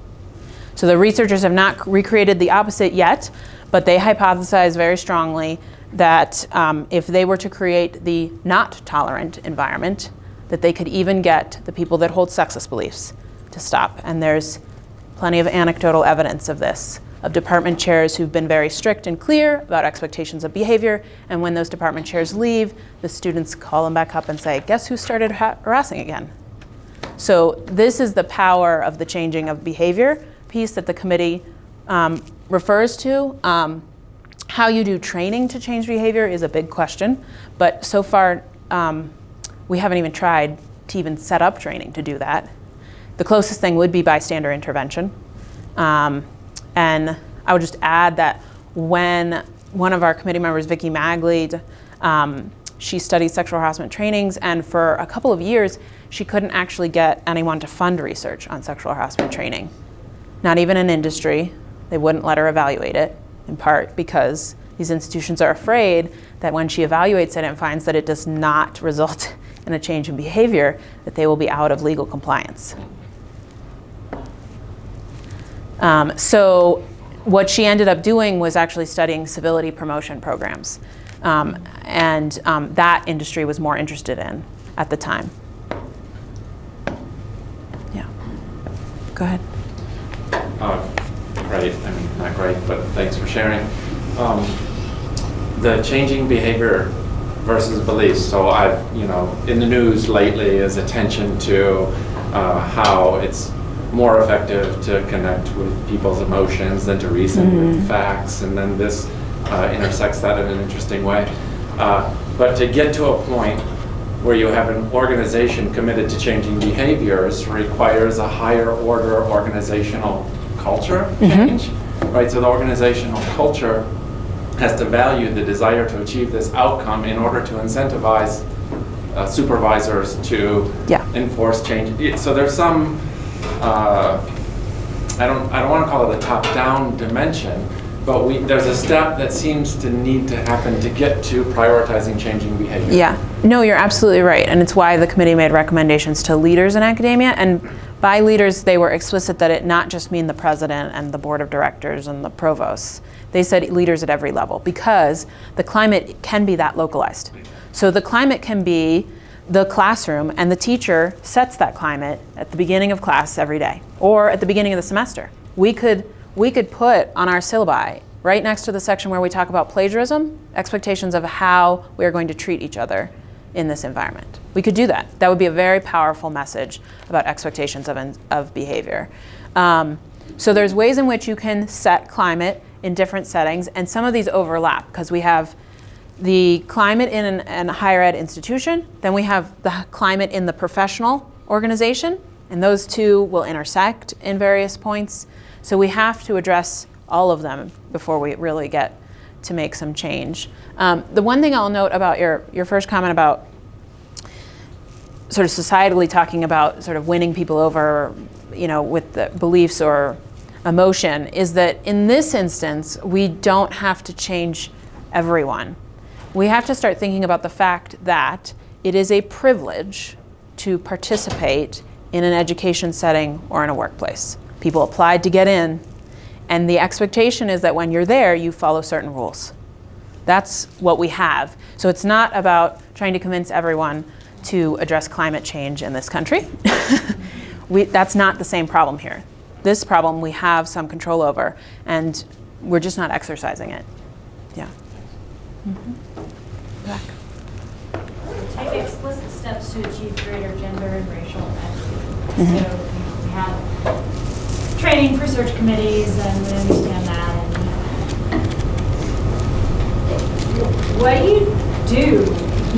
B: So the researchers have not recreated the opposite yet, but they hypothesize very strongly that if they were to create the not tolerant environment, that they could even get the people that hold sexist beliefs to stop. And there's plenty of anecdotal evidence of this, of department chairs who've been very strict and clear about expectations of behavior, and when those department chairs leave, the students call them back up and say, guess who started harassing again? So this is the power of the changing of behavior piece that the committee refers to. How you do training to change behavior is a big question, but so far we haven't even tried to even set up training to do that. The closest thing would be bystander intervention. And I would just add that when one of our committee members, Vicki Magley, she studied sexual harassment trainings, and for a couple of years, she couldn't actually get anyone to fund research on sexual harassment training. Not even in industry. They wouldn't let her evaluate it, in part because these institutions are afraid that when she evaluates it and finds that it does not result in a change in behavior, that they will be out of legal compliance. So what she ended up doing was actually studying civility promotion programs. And that industry was more interested in at the time. Yeah. Go ahead.
E: Great. I mean, not great, but thanks for sharing. The changing behavior versus beliefs. So I've, in the news lately is attention to how it's more effective to connect with people's emotions than to reason with facts, and then this intersects that in an interesting way. But to get to a point where you have an organization committed to changing behaviors requires a higher order organizational culture change, right? So the organizational culture has to value the desire to achieve this outcome in order to incentivize supervisors to enforce change. So there's some I don't want to call it a top-down dimension, but there's a step that seems to need to happen to get to prioritizing changing behavior.
B: Yeah, no, you're absolutely right, and it's why the committee made recommendations to leaders in academia, and by leaders they were explicit that it not just mean the president and the board of directors and the provosts. They said leaders at every level, because the climate can be that localized. So the climate can be the classroom, and the teacher sets that climate at the beginning of class every day, or at the beginning of the semester. We could put on our syllabi, right next to the section where we talk about plagiarism, expectations of how we are going to treat each other in this environment. We could do that. That would be a very powerful message about expectations of behavior. So there's ways in which you can set climate in different settings, and some of these overlap, because we have the climate in a higher ed institution, then we have the climate in the professional organization, and those two will intersect in various points. So we have to address all of them before we really get to make some change. The one thing I'll note about your first comment about sort of societally talking about sort of winning people over, with the beliefs or emotion, is that in this instance, we don't have to change everyone. We have to start thinking about the fact that it is a privilege to participate in an education setting or in a workplace. People applied to get in, and the expectation is that when you're there, you follow certain rules. That's what we have. So it's not about trying to convince everyone to address climate change in this country. That's not the same problem here. This problem we have some control over, and we're just not exercising it. Yeah. Back.
F: Take explicit steps to achieve greater gender and racial equity. So we have training for search committees, and we understand that. And what do you do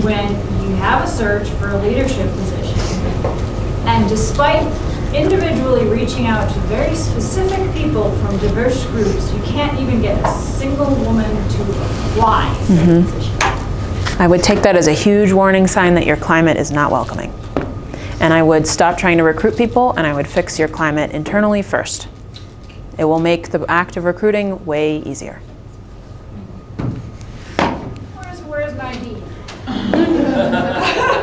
F: when you have a search for a leadership position And despite individually reaching out to very specific people from diverse groups, you can't even get a single woman to apply for a position.
B: I would take that as a huge warning sign that your climate is not welcoming. And I would stop trying to recruit people, and I would fix your climate internally first. It will make the act of recruiting way easier.
F: Where's my D?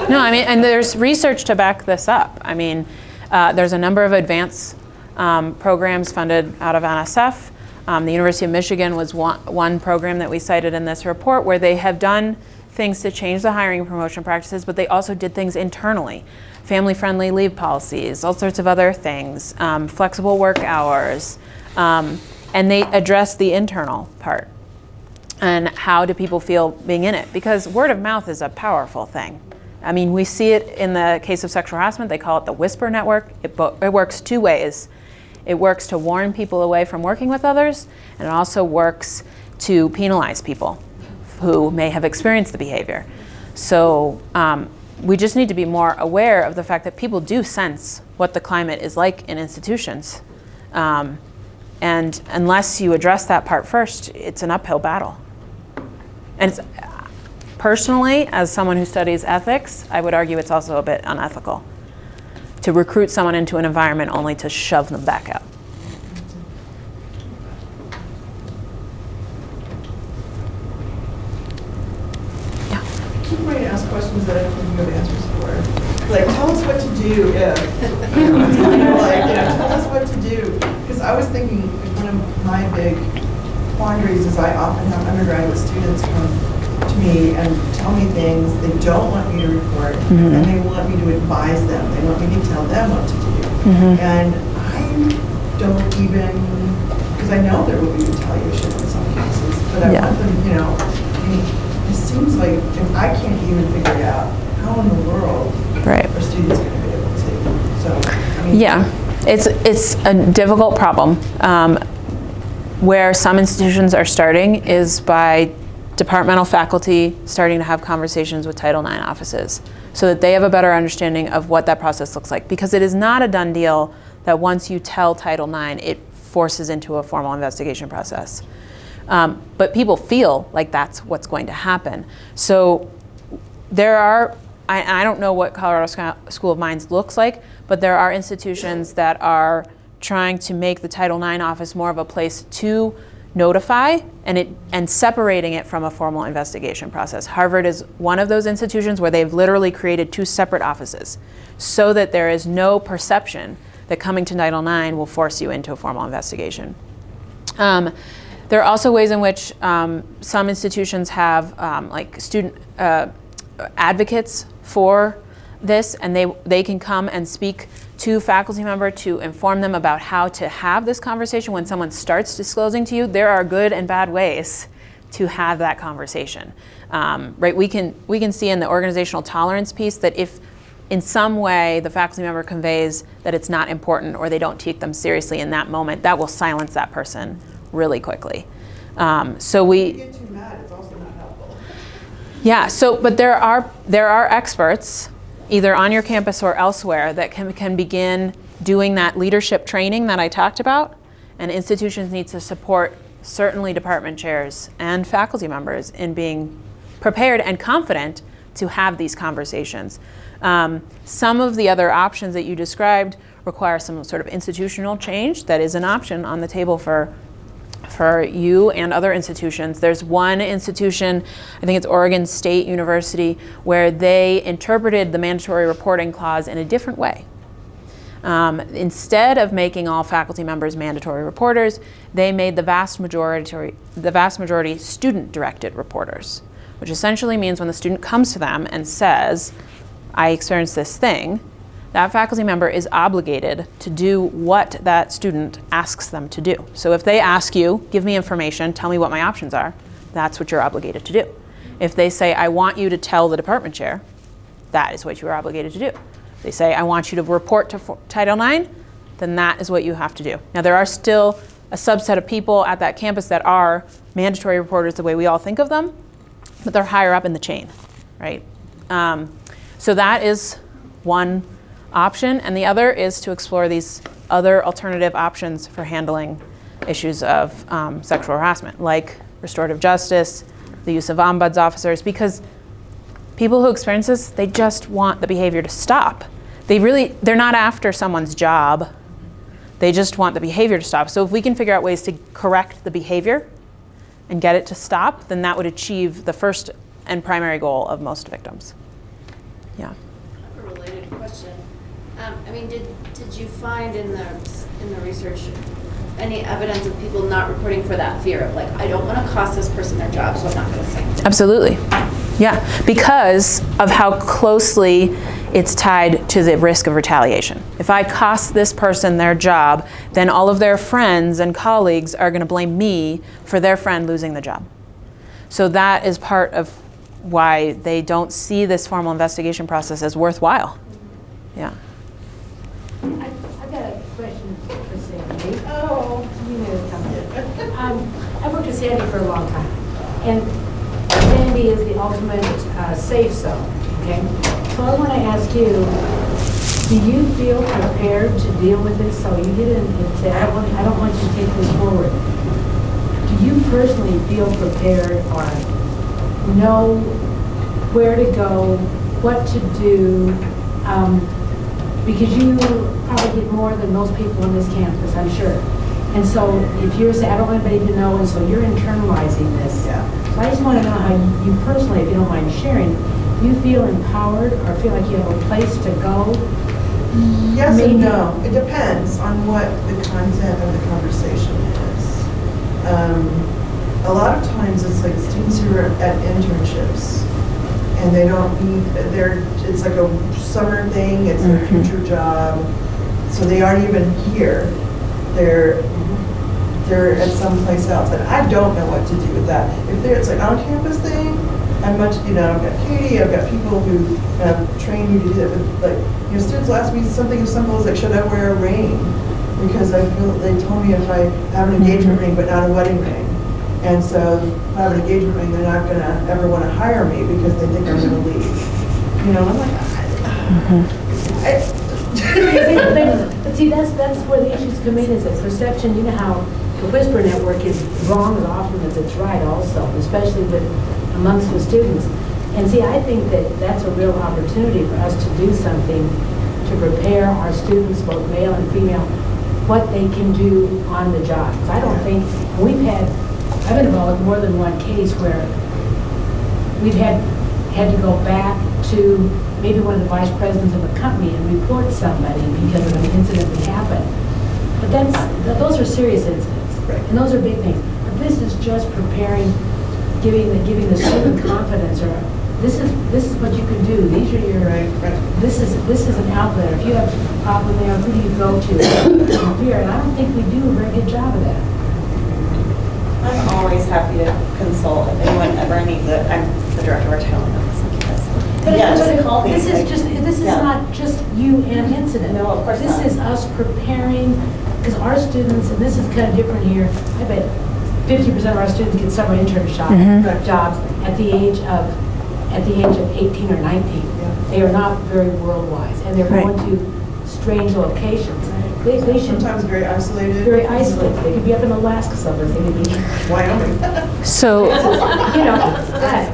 B: No, I mean, and there's research to back this up. I mean, there's a number of advanced programs funded out of NSF. The University of Michigan was one program that we cited in this report where they have done things to change the hiring and promotion practices, but they also did things internally. Family-friendly leave policies, all sorts of other things, flexible work hours, and they address the internal part. And how do people feel being in it? Because word of mouth is a powerful thing. I mean, we see it in the case of sexual harassment. They call it the whisper network. It works two ways. It works to warn people away from working with others, and it also works to penalize people who may have experienced the behavior. So we just need to be more aware of the fact that people do sense what the climate is like in institutions. And unless you address that part first, it's an uphill battle. And it's, personally, as someone who studies ethics, I would argue it's also a bit unethical to recruit someone into an environment only to shove them back out.
A: Keep trying to ask questions that I don't think you have answers for. Like, tell us what to do if, tell us what to do. Because I was thinking, one of my big quandaries is I often have undergraduate students come to me and tell me things they don't want me to report, and they want me to advise them. They want me to tell them what to do. And I don't even, because I know there will be retaliation in some cases, but I want them, it seems like if I can't even figure out how in the world are students going to be able to. So, I mean,
B: yeah, it's a difficult problem. Where some institutions are starting is by departmental faculty starting to have conversations with Title IX offices so that they have a better understanding of what that process looks like. Because it is not a done deal that once you tell Title IX, it forces into a formal investigation process. But people feel like that's what's going to happen. So there are, I don't know what Colorado School of Mines looks like, but there are institutions that are trying to make the Title IX office more of a place to notify and separating it from a formal investigation process. Harvard is one of those institutions where they've literally created two separate offices so that there is no perception that coming to Title IX will force you into a formal investigation. There are also ways in which some institutions have like student advocates for this, and they can come and speak to faculty member to inform them about how to have this conversation when someone starts disclosing to you. There are good and bad ways to have that conversation. Right? We can see in the organizational tolerance piece that if in some way the faculty member conveys that it's not important or they don't take them seriously in that moment, that will silence that person really quickly. So we
A: if you get too mad, it's also not helpful.
B: Yeah. So, but there are experts either on your campus or elsewhere that can begin doing that leadership training that I talked about, and institutions need to support certainly department chairs and faculty members in being prepared and confident to have these conversations. Some of the other options that you described require some sort of institutional change. That is an option on the table for you and other institutions. There's one institution, I think it's Oregon State University, where they interpreted the mandatory reporting clause in a different way. Instead of making all faculty members mandatory reporters, they made the vast majority student-directed reporters, which essentially means when the student comes to them and says, I experienced this thing, that faculty member is obligated to do what that student asks them to do. So if they ask you, give me information, tell me what my options are, that's what you're obligated to do. If they say, I want you to tell the department chair, that is what you are obligated to do. If they say, I want you to report to Title IX, then that is what you have to do. Now there are still a subset of people at that campus that are mandatory reporters the way we all think of them, but they're higher up in the chain, right? So that is one option, and the other is to explore these other alternative options for handling issues of sexual harassment, like restorative justice, the use of ombuds officers, because people who experience this, they just want the behavior to stop. They're not after someone's job. They just want the behavior to stop. So if we can figure out ways to correct the behavior and get it to stop, then that would achieve the first and primary goal of most victims. Yeah.
G: I have a related question. I mean, did you find in the research any evidence of people not reporting for that fear of, like, I don't want to cost this person their job, so I'm not going to say anything?
B: Absolutely. Yeah, because of how closely it's tied to the risk of retaliation. If I cost this person their job, then all of their friends and colleagues are going to blame me for their friend losing the job. So that is part of why they don't see this formal investigation process as worthwhile. Yeah.
H: I've got a question for Sandy. Oh, you know it's coming. I've worked with Sandy for a long time, and Sandy is the ultimate safe zone, okay? So I want to ask you, do you feel prepared to deal with this? So you didn't say, I don't want you to take this forward. Do you personally feel prepared or know where to go, what to do? Because you probably get more than most people on this campus, I'm sure. And so if you're saying, I don't want anybody to know, and so you're internalizing this.
A: Yeah.
H: So I just want to know how you personally, if you don't mind sharing, do you feel empowered or feel like you have a place to go?
A: Yes
H: Maybe.
A: and no. It depends on what the content of the conversation is. A lot of times it's like students who are at internships and they don't need, it's like a summer thing, it's their future job, so they aren't even here. They're at someplace else, and I don't know what to do with that. If it's an on-campus thing, I've got Katie, I've got people who have trained me to do that, but like, students will ask me something as simple as like, should I wear a ring? Because I feel they told me if I have an engagement ring but not a wedding ring. And so if I have an engagement ring, they're not gonna ever want to hire me because they think I'm gonna leave. I'm like,
H: But see, that's where the issues come in, is that perception. You know how the whisper network is wrong as often as it's right also, especially amongst the students. And see, I think that that's a real opportunity for us to do something to prepare our students, both male and female, what they can do on the job. Because I don't think, I've been involved in more than one case where we've had to go back to maybe one of the vice presidents of a company and report somebody because of an incident that happened. But those are serious incidents,
A: right,
H: and those are big things. But this is just preparing, giving the student confidence, or this is what you can do. These are your this is an outlet. If you have a problem there, who do you go to? Fear, and I don't think we do a very good job of that.
I: I'm always happy to consult if anyone ever needs it. I'm the director of our talent office.
H: But
I: yeah, just call me.
H: This is not just you and an incident.
I: No, of course
H: this
I: not.
H: is us preparing, because our students, and this is kind of different here, I bet 50% of our students get summer internship jobs at the age of 18 or 19.
A: Yeah.
H: They are not very world-wise, and they're going to strange locations. They should
A: sometimes very isolated.
H: Very isolated. They could be up in Alaska somewhere. They could be
A: Wyoming.
B: So,
H: that.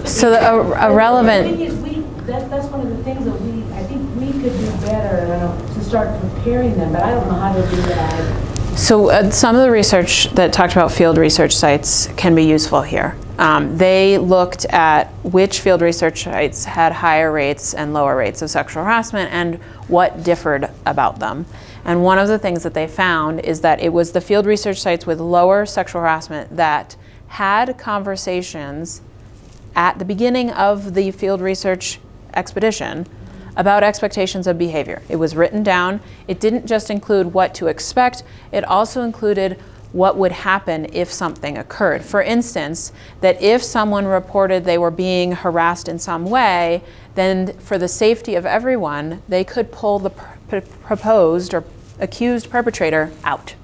B: so a relevant.
H: The thing is, that's one of the things that I think we could do better to start preparing them, but I don't know how to do that.
B: So some of the research that talked about field research sites can be useful here. They looked at which field research sites had higher rates and lower rates of sexual harassment and what differed about them. And one of the things that they found is that it was the field research sites with lower sexual harassment that had conversations at the beginning of the field research expedition about expectations of behavior. It was written down. It didn't just include what to expect, it also included what would happen if something occurred. For instance, that if someone reported they were being harassed in some way, then for the safety of everyone, they could pull the proposed or accused perpetrator out.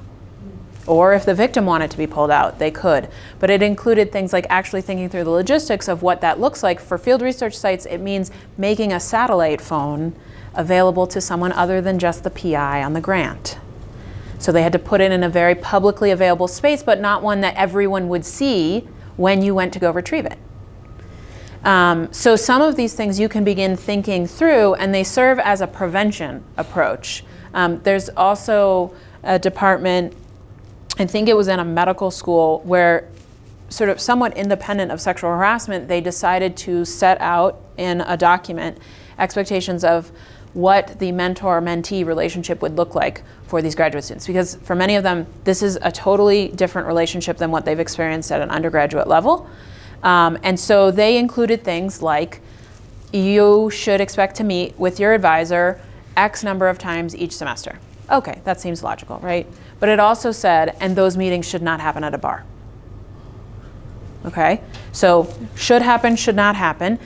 B: Or if the victim wanted to be pulled out, they could. But it included things like actually thinking through the logistics of what that looks like. For field research sites, it means making a satellite phone available to someone other than just the PI on the grant. So they had to put it in a very publicly available space, but not one that everyone would see when you went to go retrieve it. So some of these things you can begin thinking through, and they serve as a prevention approach. There's also a department, I think it was in a medical school, where sort of somewhat independent of sexual harassment, they decided to set out in a document expectations of what the mentor-mentee relationship would look like for these graduate students. Because for many of them, this is a totally different relationship than what they've experienced at an undergraduate level. And so they included things like, you should expect to meet with your advisor X number of times each semester. Okay, that seems logical, right? But it also said, and those meetings should not happen at a bar. Okay, so should happen, should not happen.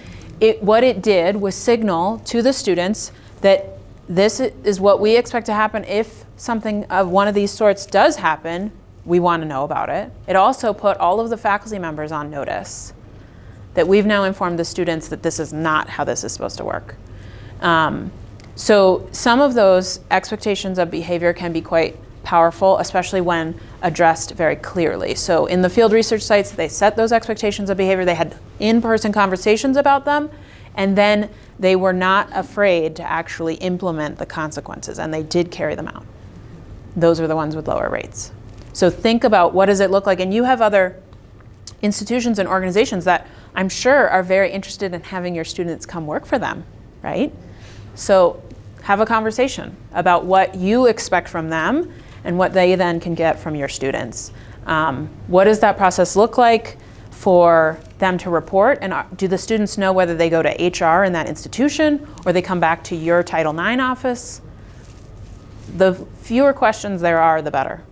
B: What it did was signal to the students that this is what we expect to happen. If something of one of these sorts does happen, we want to know about it. It also put all of the faculty members on notice that we've now informed the students that this is not how this is supposed to work. So some of those expectations of behavior can be quite powerful, especially when addressed very clearly. So in the field research sites, they set those expectations of behavior. They had in-person conversations about them, and then they were not afraid to actually implement the consequences, and they did carry them out. Those are the ones with lower rates. So think about, what does it look like? And you have other institutions and organizations that I'm sure are very interested in having your students come work for them, right? So have a conversation about what you expect from them and what they then can get from your students. What does that process look like for them to report? And do the students know whether they go to HR in that institution or they come back to your Title IX office? The fewer questions there are, the better.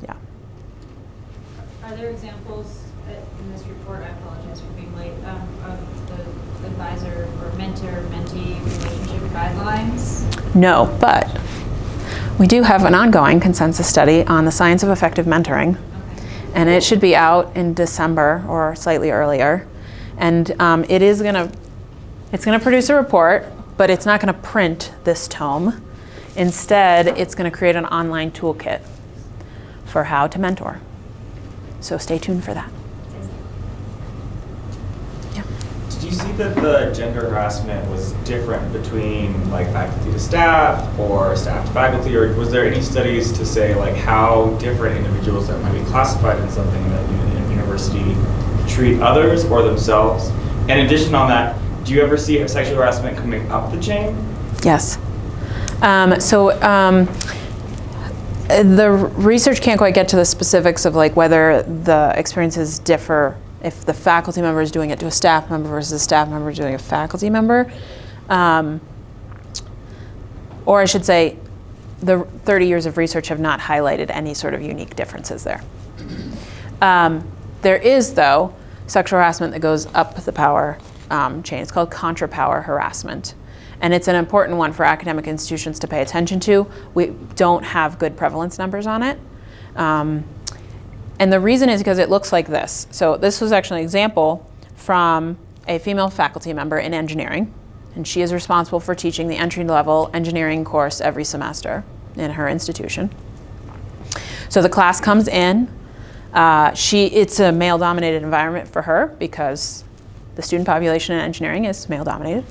B: Yeah.
F: Are there examples in this report, I apologize for being late, of the advisor or mentor-mentee relationship guidelines?
B: No, but we do have an ongoing consensus study on the science of effective mentoring.
F: Okay.
B: And it should be out in December or slightly earlier. And it's gonna produce a report, but it's not gonna print this tome. Instead, it's gonna create an online toolkit for how to mentor. So stay tuned for that. Yeah.
J: Did you see that the gender harassment was different between like faculty to staff or staff to faculty, or was there any studies to say like how different individuals that might be classified in something that in university treat others or themselves? In addition on that, do you ever see sexual harassment coming up the chain?
B: Yes. The research can't quite get to the specifics of like whether the experiences differ if the faculty member is doing it to a staff member versus a staff member doing a faculty member. Or I should say, the 30 years of research have not highlighted any sort of unique differences there. There is, though, sexual harassment that goes up the power chain. It's called Contra power harassment. And it's an important one for academic institutions to pay attention to. We don't have good prevalence numbers on it. And the reason is because it looks like this. So this was actually an example from a female faculty member in engineering. And she is responsible for teaching the entry-level engineering course every semester in her institution. So the class comes in. It's a male-dominated environment for her because the student population in engineering is male-dominated.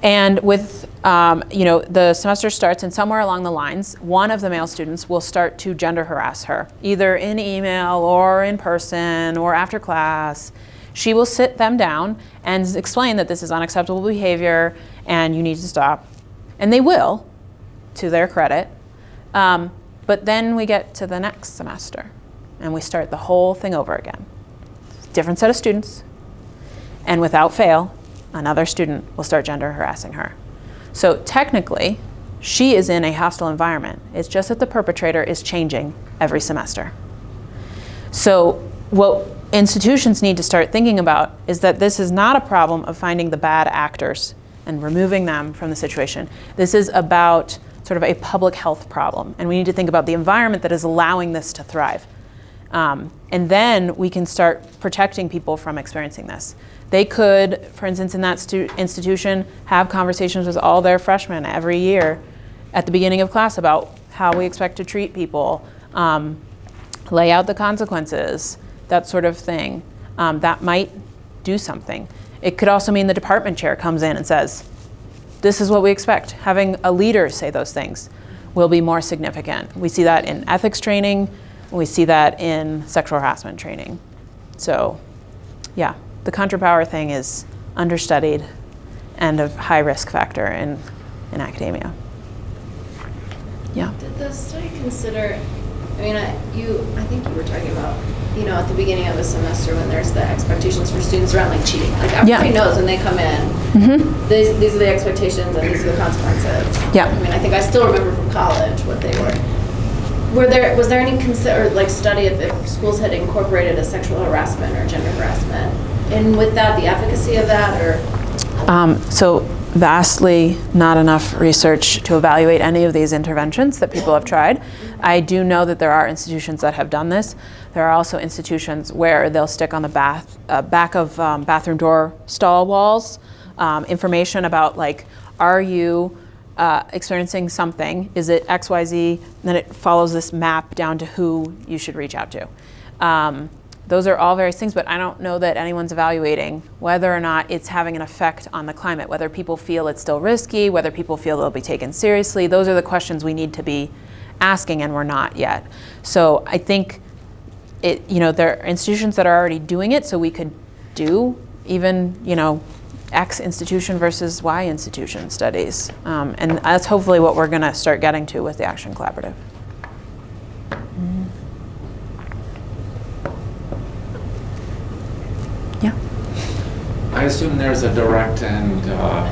B: And with, the semester starts, and somewhere along the lines, one of the male students will start to gender harass her, either in email or in person or after class. She will sit them down and explain that this is unacceptable behavior and you need to stop. And they will, to their credit. But then we get to the next semester and we start the whole thing over again. Different set of students, and without fail, another student will start gender harassing her. So technically, she is in a hostile environment. It's just that the perpetrator is changing every semester. So what institutions need to start thinking about is that this is not a problem of finding the bad actors and removing them from the situation. This is about sort of a public health problem. And we need to think about the environment that is allowing this to thrive. And then we can start protecting people from experiencing this. They could, for instance, in that institution, have conversations with all their freshmen every year at the beginning of class about how we expect to treat people, lay out the consequences, that sort of thing. That might do something. It could also mean the department chair comes in and says, this is what we expect. Having a leader say those things will be more significant. We see that in ethics training. We see that in sexual harassment training. So, yeah, the Contra power thing is understudied and a high risk factor in academia. Yeah.
G: Did the study consider, I mean, I think you were talking about, at the beginning of a semester when there's the expectations for students around like cheating. Like everybody knows when they come in, these are the expectations and these are the consequences.
B: Yeah.
G: I mean, I think I still remember from college what they were. Was there any study if schools had incorporated a sexual harassment or gender harassment, and with that, the efficacy of that, or?
B: So vastly not enough research to evaluate any of these interventions that people have tried. I do know that there are institutions that have done this. There are also institutions where they'll stick on the back of bathroom door stall walls information about are you experiencing something? Is it XYZ? Then it follows this map down to who you should reach out to. Those are all various things, but I don't know that anyone's evaluating whether or not it's having an effect on the climate, whether people feel it's still risky, whether people feel they'll be taken seriously. Those are the questions we need to be asking, and we're not yet. So I think there are institutions that are already doing it, so we could do even, X institution versus Y institution studies. And that's hopefully what we're gonna start getting to with the Action Collaborative. Yeah.
E: I assume there's a direct and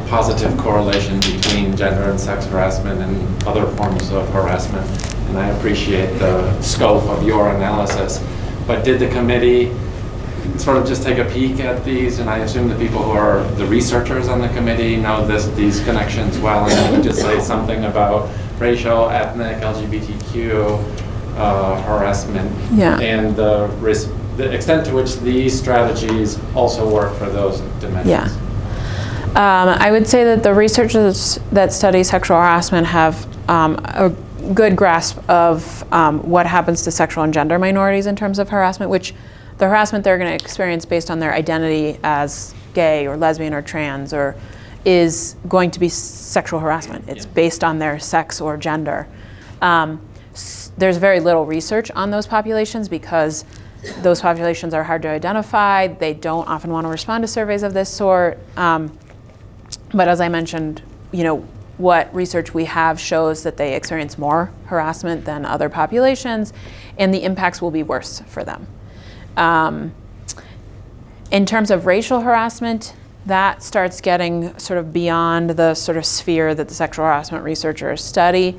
E: positive correlation between gender and sex harassment and other forms of harassment, and I appreciate the scope of your analysis. But did the committee sort of just take a peek at these? And I assume the people who are the researchers on the committee know these connections well, and just say something about racial, ethnic, LGBTQ harassment, and the extent to which these strategies also work for those dimensions.
B: Yeah. I would say that the researchers that study sexual harassment have a good grasp of what happens to sexual and gender minorities in terms of harassment, which the harassment they're going to experience based on their identity as gay or lesbian or trans is going to be sexual harassment. It's based on their sex or gender. There's very little research on those populations because those populations are hard to identify. They don't often want to respond to surveys of this sort. But as I mentioned, what research we have shows that they experience more harassment than other populations, and the impacts will be worse for them. In terms of racial harassment, that starts getting sort of beyond the sort of sphere that the sexual harassment researchers study,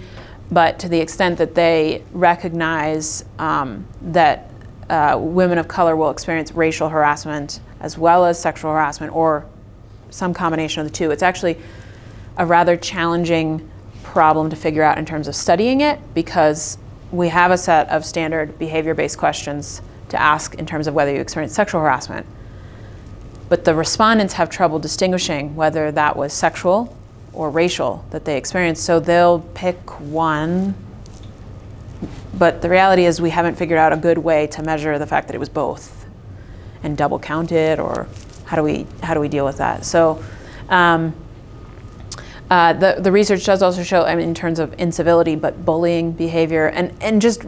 B: but to the extent that they recognize that women of color will experience racial harassment as well as sexual harassment, or some combination of the two. It's actually a rather challenging problem to figure out in terms of studying it, because we have a set of standard behavior-based questions to ask in terms of whether you experience sexual harassment. But the respondents have trouble distinguishing whether that was sexual or racial that they experienced, so they'll pick one. But the reality is we haven't figured out a good way to measure the fact that it was both and double count it, or how do we deal with that? So the research does also show, in terms of incivility, but bullying behavior and just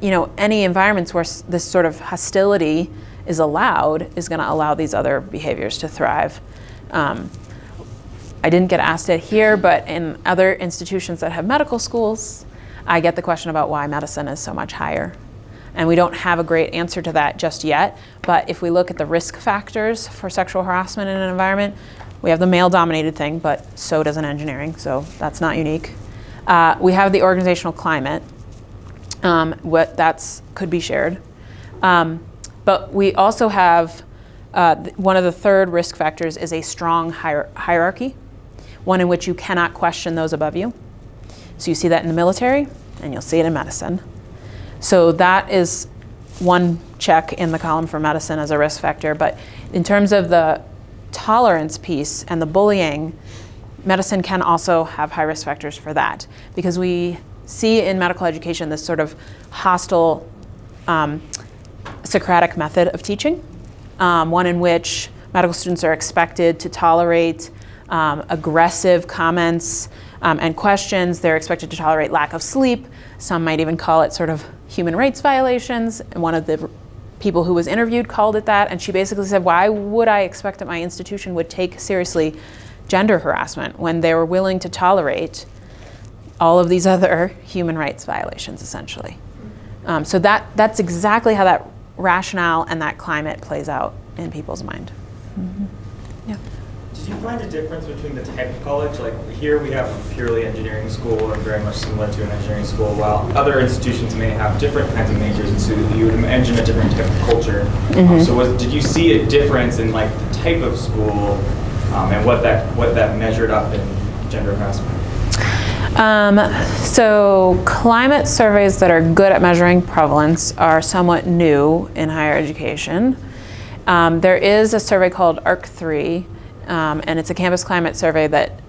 B: any environments where this sort of hostility is allowed is going to allow these other behaviors to thrive. I didn't get asked it here, but in other institutions that have medical schools, I get the question about why medicine is so much higher. And we don't have a great answer to that just yet, but if we look at the risk factors for sexual harassment in an environment, we have the male-dominated thing, but so does an engineering, so that's not unique. We have the organizational climate. Could be shared. But we also have, one of the third risk factors is a strong hierarchy, one in which you cannot question those above you. So you see that in the military, and you'll see it in medicine. So that is one check in the column for medicine as a risk factor. But in terms of the tolerance piece and the bullying, medicine can also have high risk factors for that, because we see in medical education this sort of hostile Socratic method of teaching, one in which medical students are expected to tolerate aggressive comments and questions. They're expected to tolerate lack of sleep. Some might even call it sort of human rights violations. And one of the people who was interviewed called it that. And she basically said, why would I expect that my institution would take seriously gender harassment when they were willing to tolerate all of these other human rights violations, essentially? So that's exactly how that rationale and that climate plays out in people's mind. Mm-hmm. Yeah.
J: Did you find a difference between the type of college? Like here we have a purely engineering school and very much similar to an engineering school, while other institutions may have different kinds of majors, and so you would imagine a different type of culture. So did you see a difference in like the type of school and what that measured up in gender harassment?
B: So climate surveys that are good at measuring prevalence are somewhat new in higher education. There is a survey called ARC3, and it's a campus climate survey that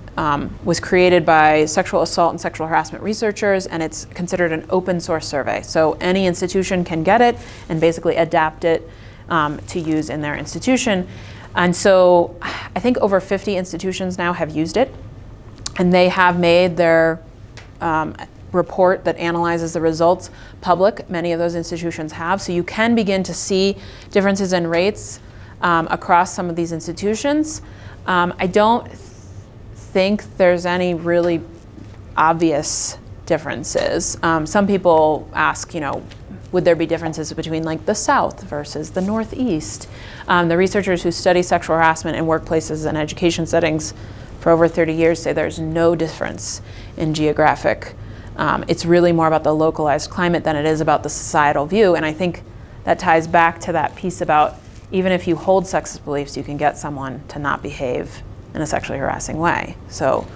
B: was created by sexual assault and sexual harassment researchers, and it's considered an open source survey. So any institution can get it and basically adapt it to use in their institution. And so I think over 50 institutions now have used it, and they have made their report that analyzes the results public. Many of those institutions have. So you can begin to see differences in rates across some of these institutions. I don't think there's any really obvious differences. Some people ask, would there be differences between like the South versus the Northeast? The researchers who study sexual harassment in workplaces and education settings for over 30 years say there's no difference in geographic. It's really more about the localized climate than it is about the societal view. And I think that ties back to that piece about even if you hold sexist beliefs, you can get someone to not behave in a sexually harassing way. So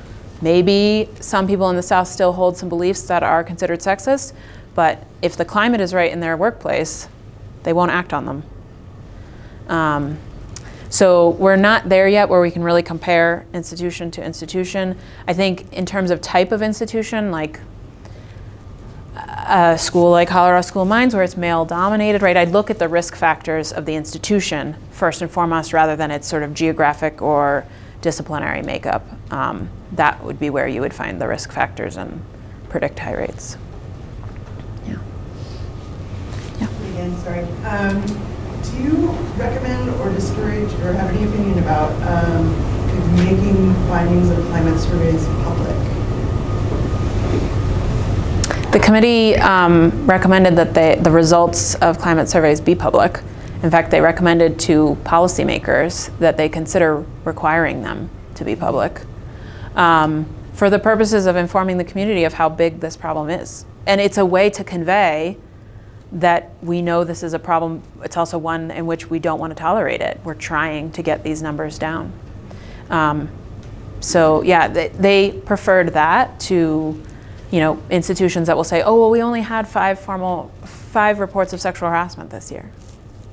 B: maybe some people in the South still hold some beliefs that are considered sexist, but if the climate is right in their workplace, they won't act on them. So we're not there yet where we can really compare institution to institution. I think in terms of type of institution, like a school like Colorado School of Mines where it's male dominated, right? I'd look at the risk factors of the institution first and foremost rather than its sort of geographic or disciplinary makeup. That would be where you would find the risk factors and predict high rates. Yeah.
A: Again, sorry. Do you recommend or discourage or have any opinion about making findings of climate surveys public?
B: The committee recommended that the results of climate surveys be public. In fact, they recommended to policymakers that they consider requiring them to be public for the purposes of informing the community of how big this problem is. And it's a way to convey that we know this is a problem. It's also one in which we don't want to tolerate it. We're trying to get these numbers down. So yeah, they preferred that to institutions that will say, oh, well, we only had 5 reports of sexual harassment this year.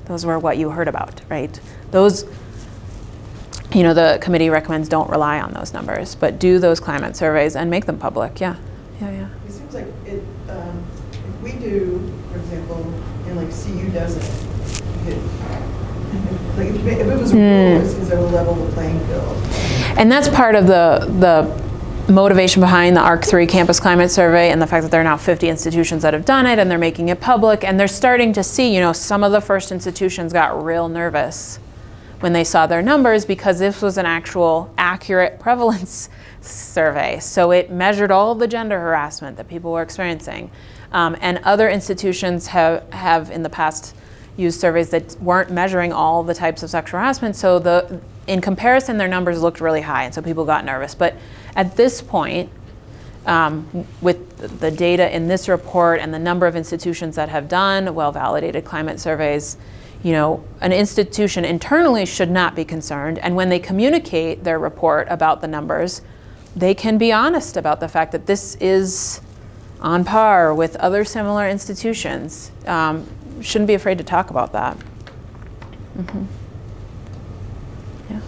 B: Those were what you heard about, right? Those, the committee recommends don't rely on those numbers, but do those climate surveys and make them public, yeah.
A: It seems like if we do, for example, and like CU doesn't, like if it was a rule, it seems that would level the playing field.
B: And that's part of the motivation behind the ARC3 campus climate survey and the fact that there are now 50 institutions that have done it and they're making it public, and they're starting to see, some of the first institutions got real nervous when they saw their numbers because this was an actual accurate prevalence survey. So it measured all of the gender harassment that people were experiencing. And other institutions have in the past used surveys that weren't measuring all the types of sexual harassment. So in comparison, their numbers looked really high, and so people got nervous. But at this point, with the data in this report and the number of institutions that have done well-validated climate surveys, an institution internally should not be concerned. And when they communicate their report about the numbers, they can be honest about the fact that this is on par with other similar institutions. Shouldn't be afraid to talk about that. Mm-hmm. Yeah.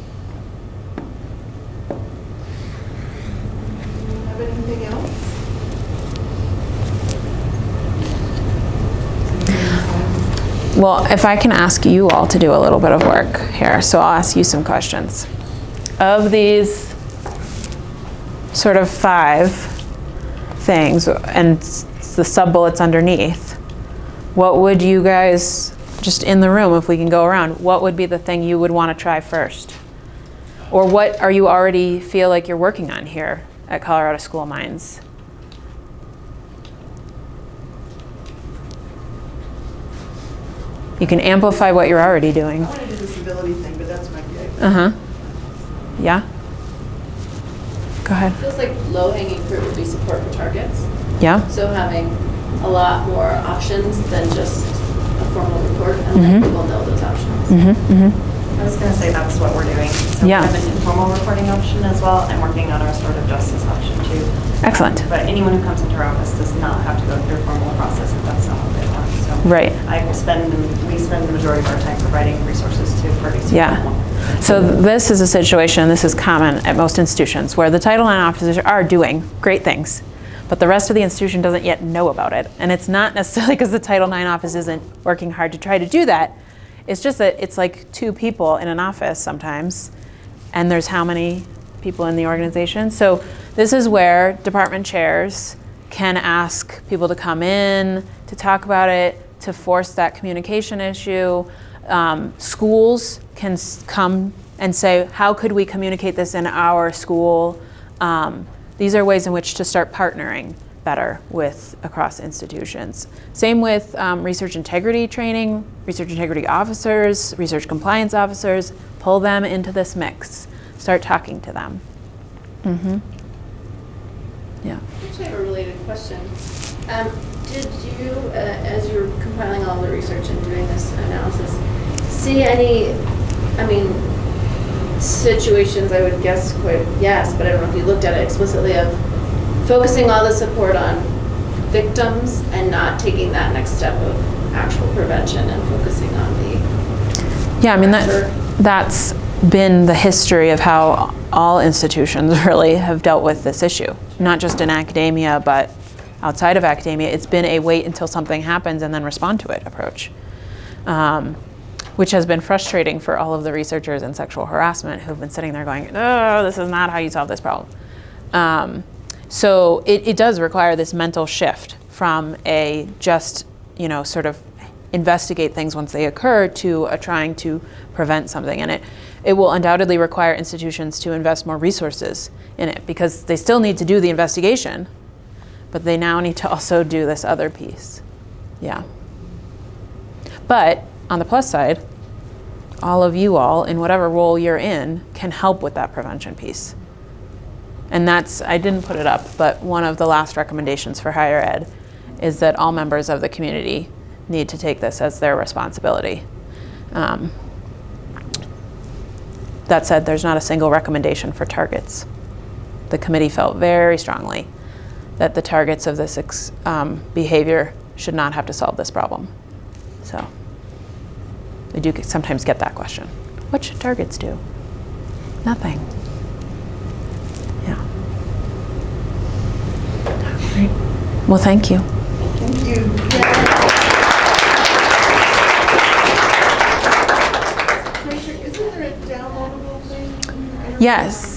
A: Have anything else?
B: Well, if I can ask you all to do a little bit of work here, so I'll ask you some questions. Of these sort of 5 things and the sub-bullets underneath, what would you guys, just in the room, if we can go around, what would be the thing you would want to try first? Or what are you already feel like you're working on here at Colorado School of Mines? You can amplify what you're already doing.
A: I want to do the civility thing, but that's my gig.
B: Uh-huh. Yeah? Go ahead.
G: It feels like low-hanging fruit would be support for targets.
B: Yeah?
G: So having a lot more options than just a formal report, and then people know those options.
B: Mm-hmm. Mm-hmm.
I: I was going to say that's what we're doing. So
B: Yeah.
I: we have an informal reporting option as well, and working on a restorative justice option too.
B: Excellent.
I: But anyone who comes into our office does not have to go through a formal process if that's not what they want. So
B: Right.
I: we spend the majority of our time providing resources to parties.
B: Yeah. So this is a situation, this is common at most institutions, where the Title IX officers are doing great things, but the rest of the institution doesn't yet know about it. And it's not necessarily because the Title IX office isn't working hard to try to do that. It's just that it's like 2 people in an office sometimes, and there's how many people in the organization. So this is where department chairs can ask people to come in, to talk about it, to force that communication issue. Schools can come and say, how could we communicate this in our school? These are ways in which to start partnering better with across institutions. Same with research integrity training, research integrity officers, research compliance officers. Pull them into this mix. Start talking to them. Mm-hmm. Yeah.
G: I actually have a related question. Did you, as you were compiling all the research and doing this analysis, see any, situations, I would guess quite yes, but I don't know if you looked at it explicitly, of focusing all the support on victims and not taking that next step of actual prevention and focusing on the
B: Yeah, that's been the history of how all institutions really have dealt with this issue, not just in academia, but outside of academia. It's been a wait until something happens and then respond to it approach, which has been frustrating for all of the researchers in sexual harassment who've been sitting there going, oh, this is not how you solve this problem. So it does require this mental shift from a just, sort of investigate things once they occur to a trying to prevent something. And it will undoubtedly require institutions to invest more resources in it, because they still need to do the investigation, but they now need to also do this other piece. Yeah. But on the plus side, all of you all, in whatever role you're in, can help with that prevention piece. And that's, I didn't put it up, but one of the last recommendations for higher ed is that all members of the community need to take this as their responsibility. That said, there's not a single recommendation for targets. The committee felt very strongly that the targets of this behavior should not have to solve this problem. So we do sometimes get that question. What should targets do? Nothing. Yeah. Great. Well, thank you.
A: Thank you. Frazier, isn't there a downloadable thing?
B: Yes.